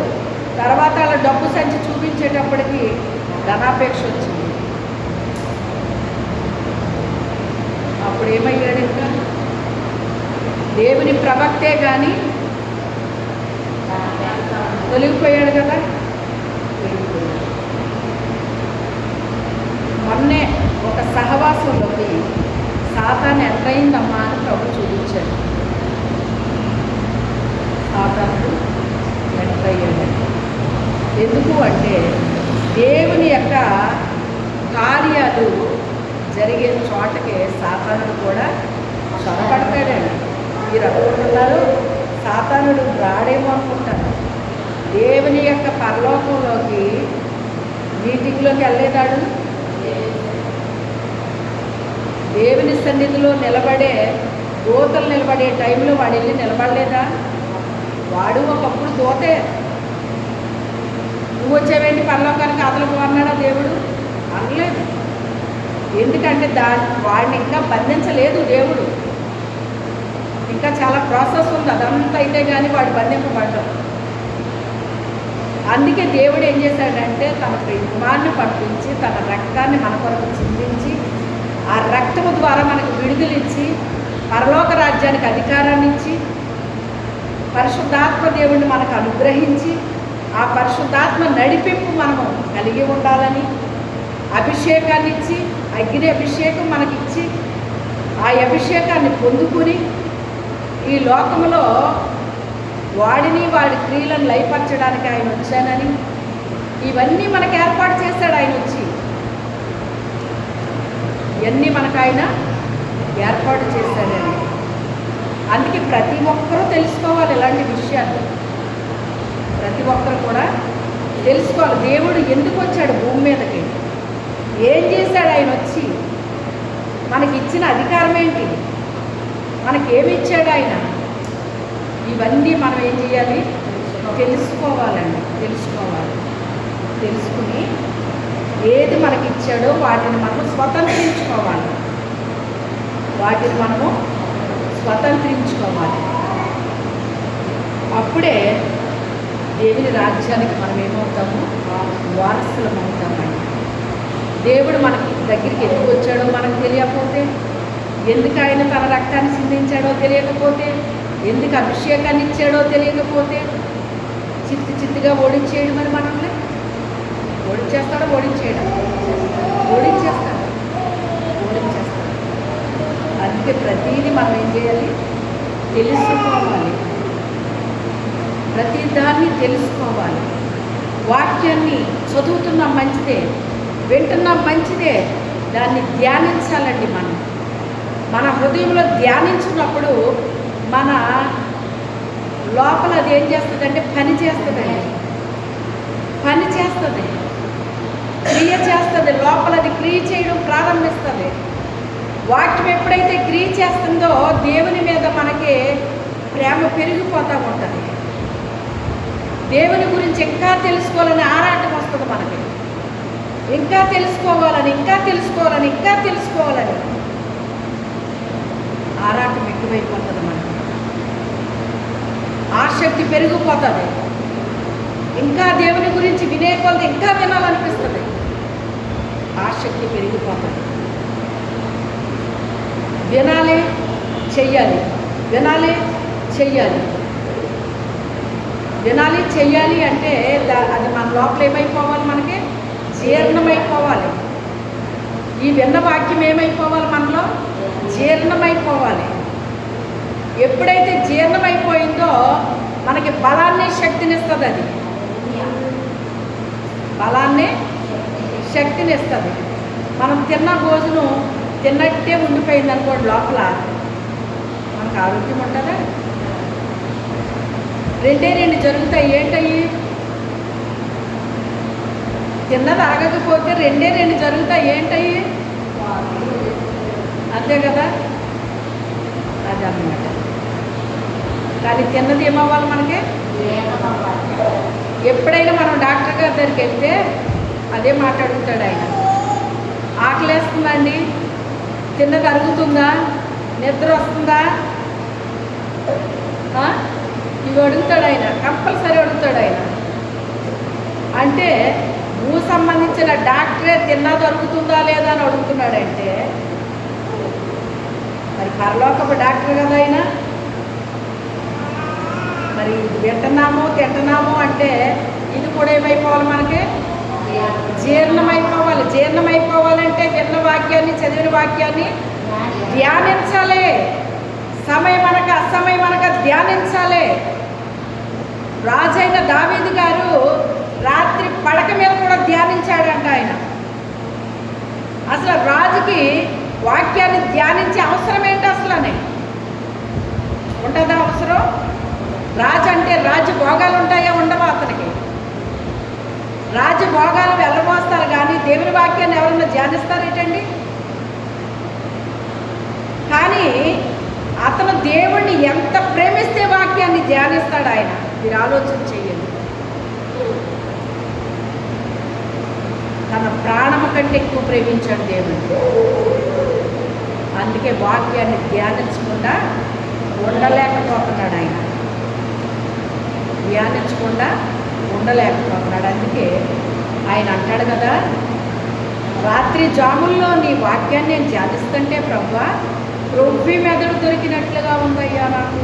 తర్వాత అలా డబ్బు సంచి చూపించేటప్పటికి ధనాపేక్ష వచ్చింది. అప్పుడు ఏమయ్యాడు? ఇంకా దేవుని ప్రవక్తే కానీ తొలగిపోయాడు కదా. మొన్నే ఒక సహవాసంలోకి సాతాను ఎంతయిందమ్మా అని ప్రభు చూపించాడు. సాతాను ఎంతయ్యాడు. ఎందుకు అంటే దేవుని యొక్క కార్యాలు జరిగే చోటకే సాతానుడు కూడా చొరబడతాడండి. మీరు అనుకుంటున్నారు సాతానుడు రాడేమో అనుకుంటారు. దేవుని యొక్క పరలోకంలోకి మీటింగ్లోకి వెళ్ళేదాడు. దేవుని సన్నిధిలో నిలబడే దూతలు నిలబడే టైంలో వాడు వెళ్ళి నిలబడలేదా? వాడు ఒకప్పుడు దూతే. నువ్వు వచ్చేవేంటి పరలోకానికి అదలకు అన్నాడా దేవుడు? అనలేదు. ఎందుకంటే వాడిని ఇంకా బంధించలేదు దేవుడు. ఇంకా చాలా ప్రాసెస్ ఉంది. అదంతా అయితే కానీ వాడు బంధింపబడ్డాడు. అందుకే దేవుడు ఏం చేశాడంటే తన ప్రేమాన్ని పంపించి తన రక్తాన్ని మన కొరకు చిందించి ఆ రక్తము ద్వారా మనకు విడుదలిచ్చి పరలోక రాజ్యానికి అధికారాన్ని ఇచ్చి పరిశుద్ధాత్మ దేవుడిని మనకు అనుగ్రహించి ఆ పరిశుద్ధాత్మ నడిపింపు మనము కలిగి ఉండాలని అభిషేకాన్ని ఇచ్చి అగ్ని అభిషేకం మనకిచ్చి ఆ అభిషేకాన్ని పొందుకుని ఈ లోకంలో వాడిని వాడి క్రియలను లయపరచడానికి ఆయన వచ్చానని ఇవన్నీ మనకు ఏర్పాటు చేశాడు. ఆయన వచ్చి ఇవన్నీ మనకు ఆయన ఏర్పాటు చేశాడని. అందుకే ప్రతి ఒక్కరూ తెలుసుకోవాలి ఇలాంటి విషయాలు. ప్రతి ఒక్కరు కూడా తెలుసుకోవాలి. దేవుడు ఎందుకు వచ్చాడు భూమి మీదకి, ఏం చేశాడు ఆయన వచ్చి, మనకి ఇచ్చిన అధికారం ఏంటి, మనకి ఏమి ఇచ్చాడు ఆయన, ఇవన్నీ మనం ఏం చేయాలి, తెలుసుకోవాలండి. తెలుసుకుని ఏది మనకి ఇచ్చాడో వాటిని మనము స్వతంత్రించుకోవాలి. అప్పుడే దేవుని రాజ్యానికి మనం ఏమవుతాము, వారసులం అవుతామండి. దేవుడు మనకి దగ్గరికి ఎందుకు వచ్చాడో మనకు తెలియకపోతే, ఎందుకు ఆయన తన రక్తాన్ని సిందించాడో తెలియకపోతే, ఎందుకు అభిషేకాన్ని ఇచ్చాడో తెలియకపోతే చిత్తుగా ఓడించేయడం అని మనల్ని ఓడించేస్తాడు. అందుకే ప్రతీది మనం ఏం చేయాలి, తెలుసుకోవాలి. ప్రతి దాన్ని తెలుసుకోవాలి. వాక్యాన్ని చదువుతున్నాం మంచిదే, వింటున్నాం మంచిదే, దాన్ని ధ్యానించాలండి. మన హృదయంలో ధ్యానించినప్పుడు మన లోపల అది ఏం చేస్తుందంటే పని చేస్తుంది, క్రియ చేస్తుంది. లోపల అది క్రియ చేయడం ప్రారంభిస్తుంది. వాక్యం ఎప్పుడైతే క్రియ చేస్తుందో దేవుని మీద మనకి ప్రేమ పెరిగిపోతూ ఉంటుంది. దేవుని గురించి ఇంకా తెలుసుకోవాలని ఆరాటం వస్తుంది మనకి. ఇంకా తెలుసుకోవాలని ఆరాటం ఎక్కువైపోతుంది మనకి. ఆసక్తి పెరిగిపోతుంది. ఇంకా దేవుని గురించి వినే కొలది ఇంకా వినాలనిపిస్తుంది. ఆసక్తి పెరిగిపోతుంది. వినాలి చెయ్యాలి అంటే అది మన లోపల ఏమైపోవాలి, మనకి జీర్ణమైపోవాలి. ఈ విన్న వాక్యం ఏమైపోవాలి, మనలో జీర్ణమైపోవాలి. ఎప్పుడైతే జీర్ణమైపోయిందో మనకి బలాన్ని శక్తినిస్తుంది. అది శక్తినిస్తుంది. మనం తిన్న భోజనం తిన్నట్టే ఉండిపోయింది అనుకోండి, లోపల మనకు ఆరోగ్యం ఉంటుందా? రెండు జరుగుతాయి. ఏంటయ్యి? తిన్నది ఆగకపోతే రెండు జరుగుతాయి. ఏంటయ్యి? అంతే కదా, అది అన్నమాట. కానీ తిన్నది ఏమవ్వాలి, మనకి ఎప్పుడైనా మనం డాక్టర్ గారి దగ్గరికి వెళ్తే అదే మాట్లాడుతాడు ఆయన. ఆకలేస్తుందండి, తిన్నది అరుగుతుందా, నిద్ర వస్తుందా, ఇవి అడుగుతాడు ఆయన. కంపల్సరీ అడుగుతాడు ఆయన. అంటే నువ్వు సంబంధించిన డాక్టరే తిన్నది అరుగుతుందా లేదా అని అడుగుతున్నాడంటే మరి పరలోకపు డాక్టర్ కదా ఆయన. మరి వింటున్నాము తింటున్నాము అంటే ఇది కూడా ఏమైపోవాలి, మనకి జీర్ణమైపోవాలంటే విన్న వాక్యాన్ని, చదివిన వాక్యాన్ని ధ్యానించాలి. సమయమనక అసమయమనక ధ్యానించాలి. రాజైన దావీదు గారు రాత్రి పడక మీద కూడా ధ్యానించాడంట ఆయన. అసలు రాజుకి వాక్యాన్ని ధ్యానించే అవసరం ఏంటి? అసలు ఉంటుందా అవసరం? రాజు అంటే రాజభోగాలు ఉంటాయా? ఉండవా? అతనికి రాజభోగాలు వెళ్ళబోస్తారు కానీ దేవుని వాక్యాన్ని ఎవరన్నా ధ్యానిస్తారేటండి? కానీ అతను దేవుణ్ణి ఎంత ప్రేమిస్తే వాక్యాన్ని ధ్యానిస్తాడు ఆయన. మీరు ఆలోచన చేయండి. తన ప్రాణము కంటే ఎక్కువ ప్రేమించాడు దేవుడిని. అందుకే వాక్యాన్ని ధ్యానించకుండా ఉండలేకపోతున్నాడు ఆయన. అందుకే ఆయన అంటాడు కదా, రాత్రి జాముల్లో నీ వాక్యాన్ని నేను ధ్యానిస్తుంటే ప్రభువా, రొవ్వి మెదడు దొరికినట్లుగా ఉందయ్యా నాకు.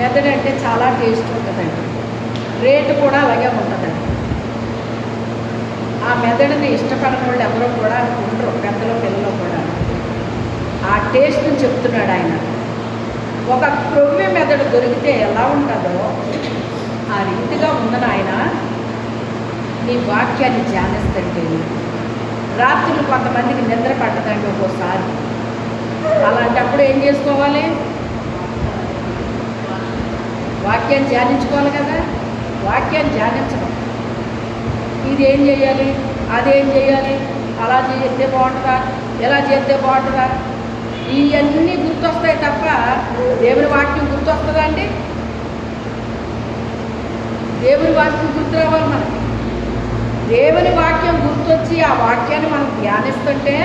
మెదడు అంటే చాలా టేస్ట్ ఉంటుందండి, రేటు కూడా అలాగే ఉంటుందండి. ఆ మెదడుని ఇష్టపడిన వాళ్ళు ఎవరో కూడా ఉండరు, పెద్దలు పిల్లలు కూడా. ఆ టేస్ట్ని చెప్తున్నాడు ఆయన. ఒక క్రొవ్వి మెదడు దొరికితే ఎలా ఉంటుందో ఆ రీతిగా ఉందని ఆయన నీ వాక్యాన్ని ధ్యానిస్తుంటే. రాత్రులు కొంతమందికి నిద్ర పట్టదండి ఒక్కోసారి. అలాంటప్పుడు ఏం చేసుకోవాలి? వాక్యాన్ని ధ్యానించుకోవాలి కదా. వాక్యాన్ని ధ్యానించడం. ఇదేం చేయాలి, అదేం చేయాలి, అలా చేస్తే బాగుంటుందా, ఎలా చేస్తే బాగుంటుందా, ఇవన్నీ గుర్తొస్తాయి తప్ప దేవుని వాక్యం గుర్తొస్తుందా అండి? దేవుని వాక్యం గుర్తు రావాలి మనకి. దేవుని వాక్యం గుర్తొచ్చి ఆ వాక్యాన్ని మనం ధ్యానిస్తుంటే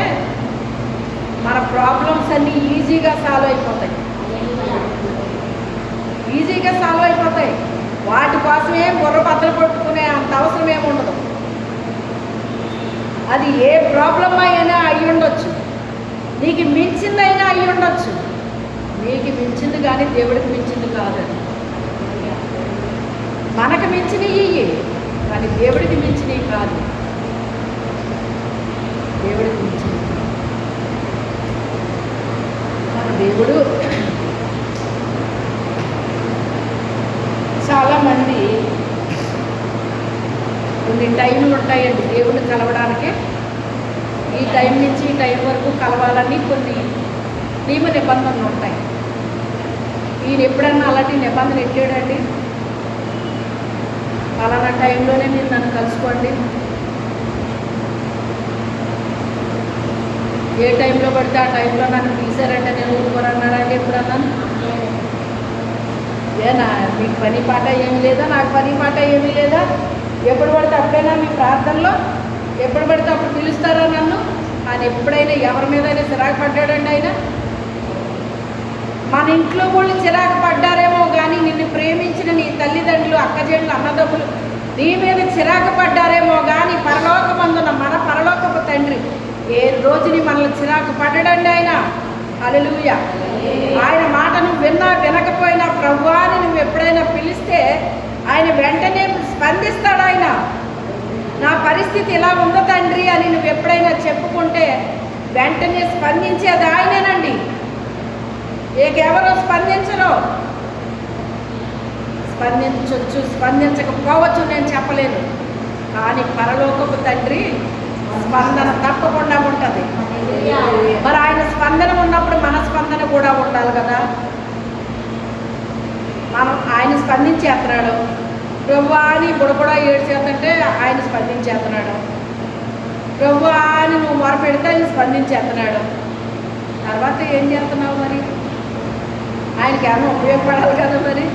మన ప్రాబ్లమ్స్ అన్నీ ఈజీగా సాల్వ్ అయిపోతాయి. ఈజీగా సాల్వ్ అయిపోతాయి. వాటి కోసమే బుర్ర బద్దలు కొట్టుకునే అంత అవసరం ఏమి ఉండదు. అది ఏ ప్రాబ్లం అయినా అయి ఉండొచ్చు, నీకు మించిందైనా అయి ఉండొచ్చు. నీకు మించింది కానీ దేవుడికి మించింది కాదని. మనకు మించినవి కానీ దేవుడికి మించినవి కాదు. దేవుడికి మించింది మన దేవుడు. చాలామంది కొన్ని టైంలు ఉంటాయండి దేవుడిని కలవడానికి. ఈ టైం నుంచి ఈ టైం వరకు కలవాలని కొన్ని నియమ నిబంధనలు ఉంటాయి. ఈయన ఎప్పుడన్నా అలాంటి నిబంధన ఎట్టాడండి? పలానా టైంలోనే మీరు నన్ను కలుసుకోండి, ఏ టైంలో పడితే ఆ టైంలో నన్ను పిలిచారంటే నేను ఊరుకోరన్నాడంటే ఎప్పుడన్నాను? ఏనా మీకు పని పాట ఏమీ లేదా, నాకు పని పాట ఏమీ లేదా? ఎప్పుడు పడితే అప్పుడైనా మీ ప్రార్థనలో ఎప్పుడు పడితే అప్పుడు పిలుస్తారా నన్ను? ఆయన ఎప్పుడైనా ఎవరి మీదైనా చిరాకు పడ్డాడండి? ఆయన మన ఇంట్లో వాళ్ళు చిరాకు పడ్డారేమో కానీ నిన్ను ప్రేమించిన నీ తల్లిదండ్రులు, అక్కజేళ్ళు, అన్నదమ్ములు నీ మీద చిరాకు పడ్డారేమో కానీ పరలోకమందున్న మన పరలోకపు తండ్రి ఏ రోజుని మనల్ని చిరాకు పడ్డాడండి ఆయన. హల్లెలూయా. ఆయన మాట నువ్వు విన్నా వినకపోయినా ప్రభువా అని నువ్వు ఎప్పుడైనా పిలిస్తే ఆయన వెంటనే స్పందిస్తాడు. ఆయన నా పరిస్థితి ఇలా ఉందో తండ్రి అని నువ్వు ఎప్పుడైనా చెప్పుకుంటే వెంటనే స్పందించేది ఆయనేనండి. ఎవరో స్పందించరు. స్పందించవచ్చు, స్పందించకపోవచ్చు, నేను చెప్పలేను. కానీ పరలోకపు తండ్రి స్పందన తప్పకుండా ఉంటుంది. మరి ఆయన స్పందన ఉన్నప్పుడు మన స్పందన కూడా ఉండాలి కదా. మనం ఆయన స్పందించేస్తున్నాడు. ప్రభువా అని బుడబుడా ఏడ్చేస్తుంటే ఆయన స్పందించేస్తున్నాడు. ప్రభువా అని నువ్వు మొరపెడితే ఆయన స్పందించేస్తున్నాడు. తర్వాత ఏం చేస్తున్నావు మరి? ఆయనకి ఏమైనా ఉపయోగపడాలి కదా. మరి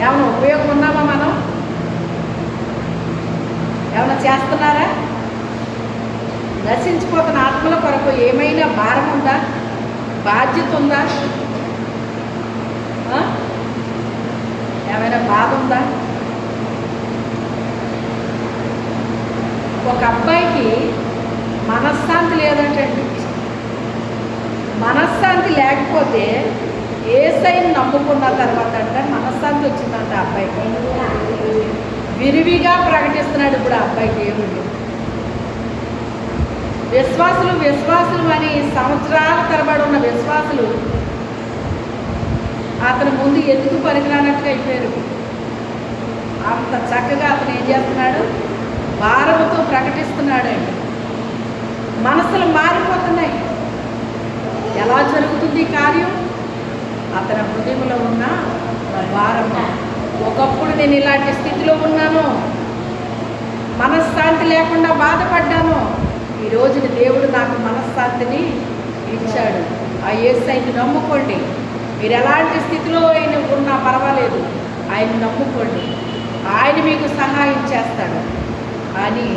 ఏమైనా ఉపయోగం ఉన్నామా? మనం ఏమైనా చేస్తున్నారా? నశించిపోతున్న ఆత్మల కొరకు ఏమైనా భారం ఉందా, బాధ్యత ఉందా, ఏమైనా బాధ ఉందా? ఒక అబ్బాయికి మనశ్శాంతి లేదంటండి. మనశ్శాంతి లేకపోతే యేసయ్యను నమ్ముకున్న తర్వాత అంటే మనశ్శాంతి వచ్చిందంట అబ్బాయికి. విరివిగా ప్రకటిస్తున్నాడు ఇప్పుడు ఆ అబ్బాయి దేవుడు. విశ్వాసులు అని సంవత్సరాల తరబడి ఉన్న విశ్వాసులు అతని ముందు ఎందుకు పనికిరానట్టుగా అయిపోయారు. అంత చక్కగా అతను ఏం చేస్తున్నాడు? భారముతో ప్రకటిస్తున్నాడండి. మనసులు మారిపోతున్నాయి. ఎలా జరుగుతుంది కార్యం? అతని హృదయంలో ఉన్న భారము. ఒకప్పుడు నేను ఇలాంటి స్థితిలో ఉన్నాను, మనశ్శాంతి లేకుండా బాధపడ్డాను. ఈరోజు దేవుడు నాకు మనశ్శాంతిని ఇచ్చాడు. ఆ యేసయ్యని నమ్ముకోండి. మీరు ఎలాంటి స్థితిలో ఆయన ఉన్నా పర్వాలేదు, ఆయన నమ్ముకోండి. ఆయన మీకు సహాయం చేస్తాడు అని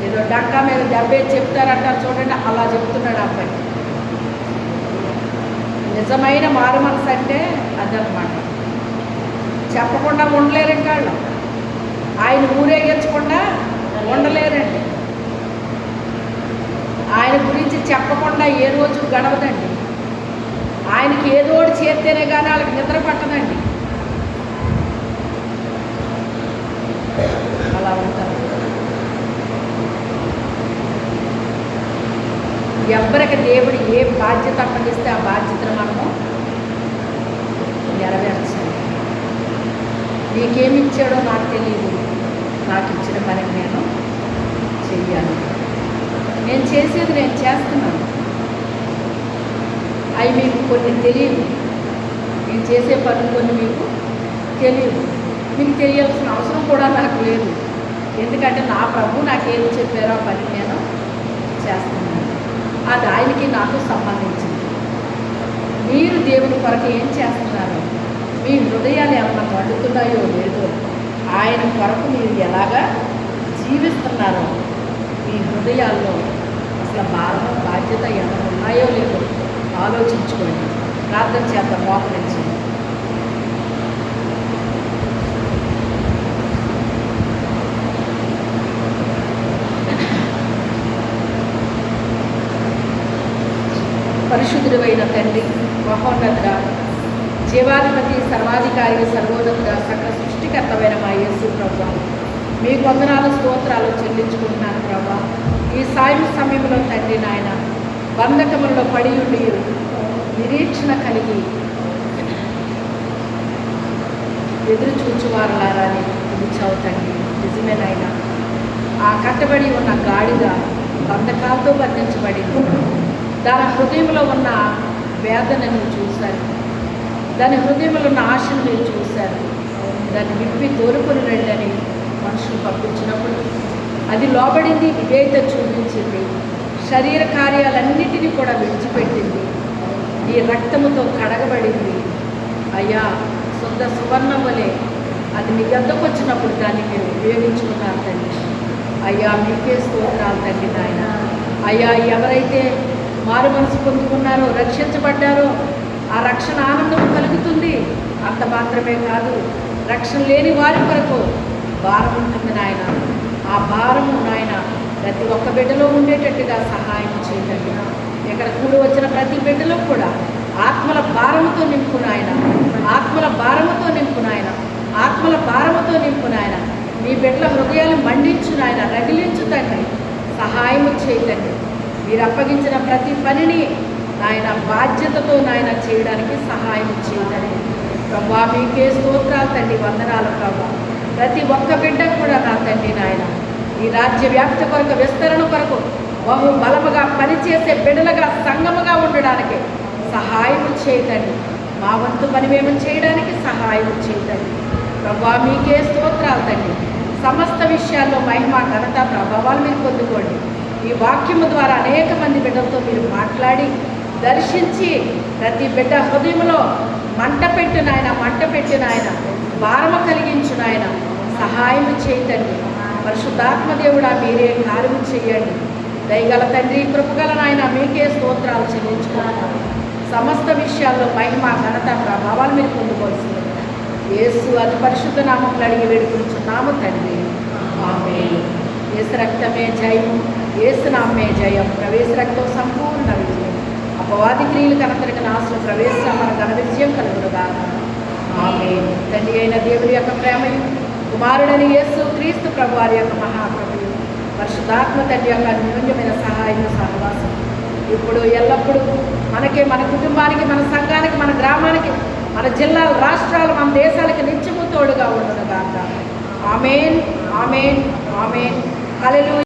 ఏదో డక్కా మీద దెబ్బేసి చెప్తారంటారు చూడండి, అలా చెప్తున్నాడు అబ్బాయి. నిజమైన మారు మనసు అంటే అదనమాట. చెప్పకుండా ఉండలేరండి వాళ్ళు. ఆయన ఊరేగించకుండా ఉండలేరండి. ఆయన గురించి చెప్పకుండా ఏ రోజు గడవదండి. ఆయనకి ఏదో ఒకటి చేస్తేనే కానీ వాళ్ళకి నిద్ర పట్టదండి. అలా ఉంటారు. ఎవరికి దేవుడు ఏ బాధ్యత అప్పగిస్తే ఆ బాధ్యతను మనము నెరవేర్చాలి. నీకేమి ఇచ్చాడో నాకు తెలియదు, నాకు ఇచ్చిన పనికి నేను చెయ్యాలి. నేను చేసేది నేను చేస్తున్నాను. అవి మీకు కొన్ని తెలియదు. నేను చేసే పనులు కొన్ని మీకు తెలియదు. మీకు తెలియాల్సిన అవసరం కూడా నాకు లేదు. ఎందుకంటే నా ప్రభు నాకేమి చెప్పారో ఆ పని నేను చేస్తున్నాను. అది ఆయనకి నాకు సంబంధించింది. మీరు దేవుని కొరకు ఏం చేస్తున్నారు? మీ హృదయాలు ఏమన్నా మండుతున్నాయో లేదో, ఆయన కొరకు మీరు ఎలాగా జీవిస్తున్నారో, మీ హృదయాల్లో అసలు భారము బాధ్యత ఏమైనా ఉన్నాయో లేదో ఆలోచించుకోండి. ప్రార్థన చేద్దాం మోకరించి. పరిశుద్ధుడైన తండ్రి, మహోన్నతుడ, జీవాధిపతి, సర్వాధికారి, సర్వోన్నతుడ, సకల సృష్టికర్తమైన మా యేసు ప్రభువా, మీ వందనాలు స్తోత్రాలు చెల్లించుకుంటున్నాను ప్రభా. ఈ సాయం సమయంలో తండ్రి నాయన బంధకములలో పడి ఉండి నిరీక్షణ కలిగి ఎదురు చూచువారలారని పిలిచావు తండ్రి. నిజమేనైనా ఆ కట్టబడి ఉన్న గాడిద బంధకాలతో బంధించబడింది. దాని హృదయంలో ఉన్న వేదనను చూశారు, దాని హృదయంలో ఉన్న ఆశను మీరు చూశారు. దాన్ని విప్పి తోలుకొని రండి మనుషులు పంపించినప్పుడు అది లోబడింది, విధేయత చూపించింది, శరీర కార్యాలన్నిటినీ కూడా విడిచిపెట్టింది, ఈ రక్తముతో కడగబడింది. అయ్యా, శుద్ధ సువర్ణం వలె అది మీ వద్దకు వచ్చినప్పుడు దాన్ని మీరు ఉపయోగించుకున్నారు తండ్రి. అయ్యా, మీకే స్తోత్రాలు తండ్రి నాయన. అయ్యా, ఎవరైతే మారు మనసు పొందుకున్నారో, రక్షించబడ్డారో, ఆ రక్షణ ఆనందం కలుగుతుంది. అంత మాత్రమే కాదు, రక్షణ లేని వారి కొరకు భారం ఉంటుంది నాయన. ఆ భారము నాయన ప్రతి ఒక్క బిడ్డలో ఉండేటట్టుగా సహాయం చేయండి. ఇక్కడ కూడి వచ్చిన ప్రతి బిడ్డలో కూడా ఆత్మల భారముతో నింపు నాయన, ఆత్మల భారముతో నింపు నాయన, ఆత్మల భారముతో నింపు నాయన. మీ బిడ్డల హృదయాలు మండించు నాయన, రగిలించు తండ్రి, సహాయము చేయండి. మీరు అప్పగించిన ప్రతి పనిని నాయన బాధ్యతతో నాయన చేయడానికి సహాయం చేయండి ప్రభా. మీకే స్తోత్రాలు తండ్రి, వందనాలు ప్రభా. ప్రతి ఒక్క బిడ్డ కూడా నా తండ్రి నాయన ఈ రాజ్య వ్యాప్తి కొరకు, విస్తరణ కొరకు బహు బలముగా పనిచేసే బిడ్డలుగా, సంఘముగా ఉండడానికి సహాయం చేయదండి. మా వంతు పని మేము చేయడానికి సహాయం చేయదండి ప్రభా. మీకే స్తోత్రాలు తండ్రి. సమస్త విషయాల్లో మహిమ, ఘనత, ప్రభావాలు మీరు పొందుకోండి. ఈ వాక్యము ద్వారా అనేక మంది బిడ్డలతో మీరు మాట్లాడి దర్శించి ప్రతి బిడ్డ హృదయంలో మంట పెట్టు నాయన, మంట పెట్టు నాయన, భారము కలిగించు నాయన, సహాయం చేయదండి. పరిశుద్ధాత్మ దేవుడా, మీరే కార్యము చేయండి. దయగల తండ్రి, కృపగల నాయన, మీకే స్తోత్రాలు చెల్లించుకుంటున్నాను. సమస్త విషయాల్లో మహిమ, ఘనత, ప్రభావాలు మీరు పొందుకోవాల్సింది యేసు అతి పరిశుద్ధ నామములు అడిగి వేడుకుంటున్నాము తండ్రి. ఆమేన్. యేసు రక్తమే జయం, యేసు నామే జయం. ప్రవేశ రక్తం సంపూర్ణ విజయం. అపవాది క్రియలు కనతరికి నాశనం, ప్రవేశ మన ఘన విజయం కలుగునుగా. ఆమేన్. తండ్రి అయిన దేవుని యొక్క ప్రేమయు, కుమారుడని యేసు క్రీస్తు ప్రభు వారి యొక్క మహాప్రభువు, పరిశుద్ధాత్మ తండ్రి యొక్క అన్యోన్యమైన సహాయం, సహవాసం ఇప్పుడు ఎల్లప్పుడూ మనకి, మన కుటుంబానికి, మన సంఘానికి, మన గ్రామానికి, మన జిల్లాలు, రాష్ట్రాలు, మన దేశాలకి నిత్యము తోడుగా ఉండును గాక. ఆమేన్, ఆమేన్, ఆమేన్. హల్లెలూయా.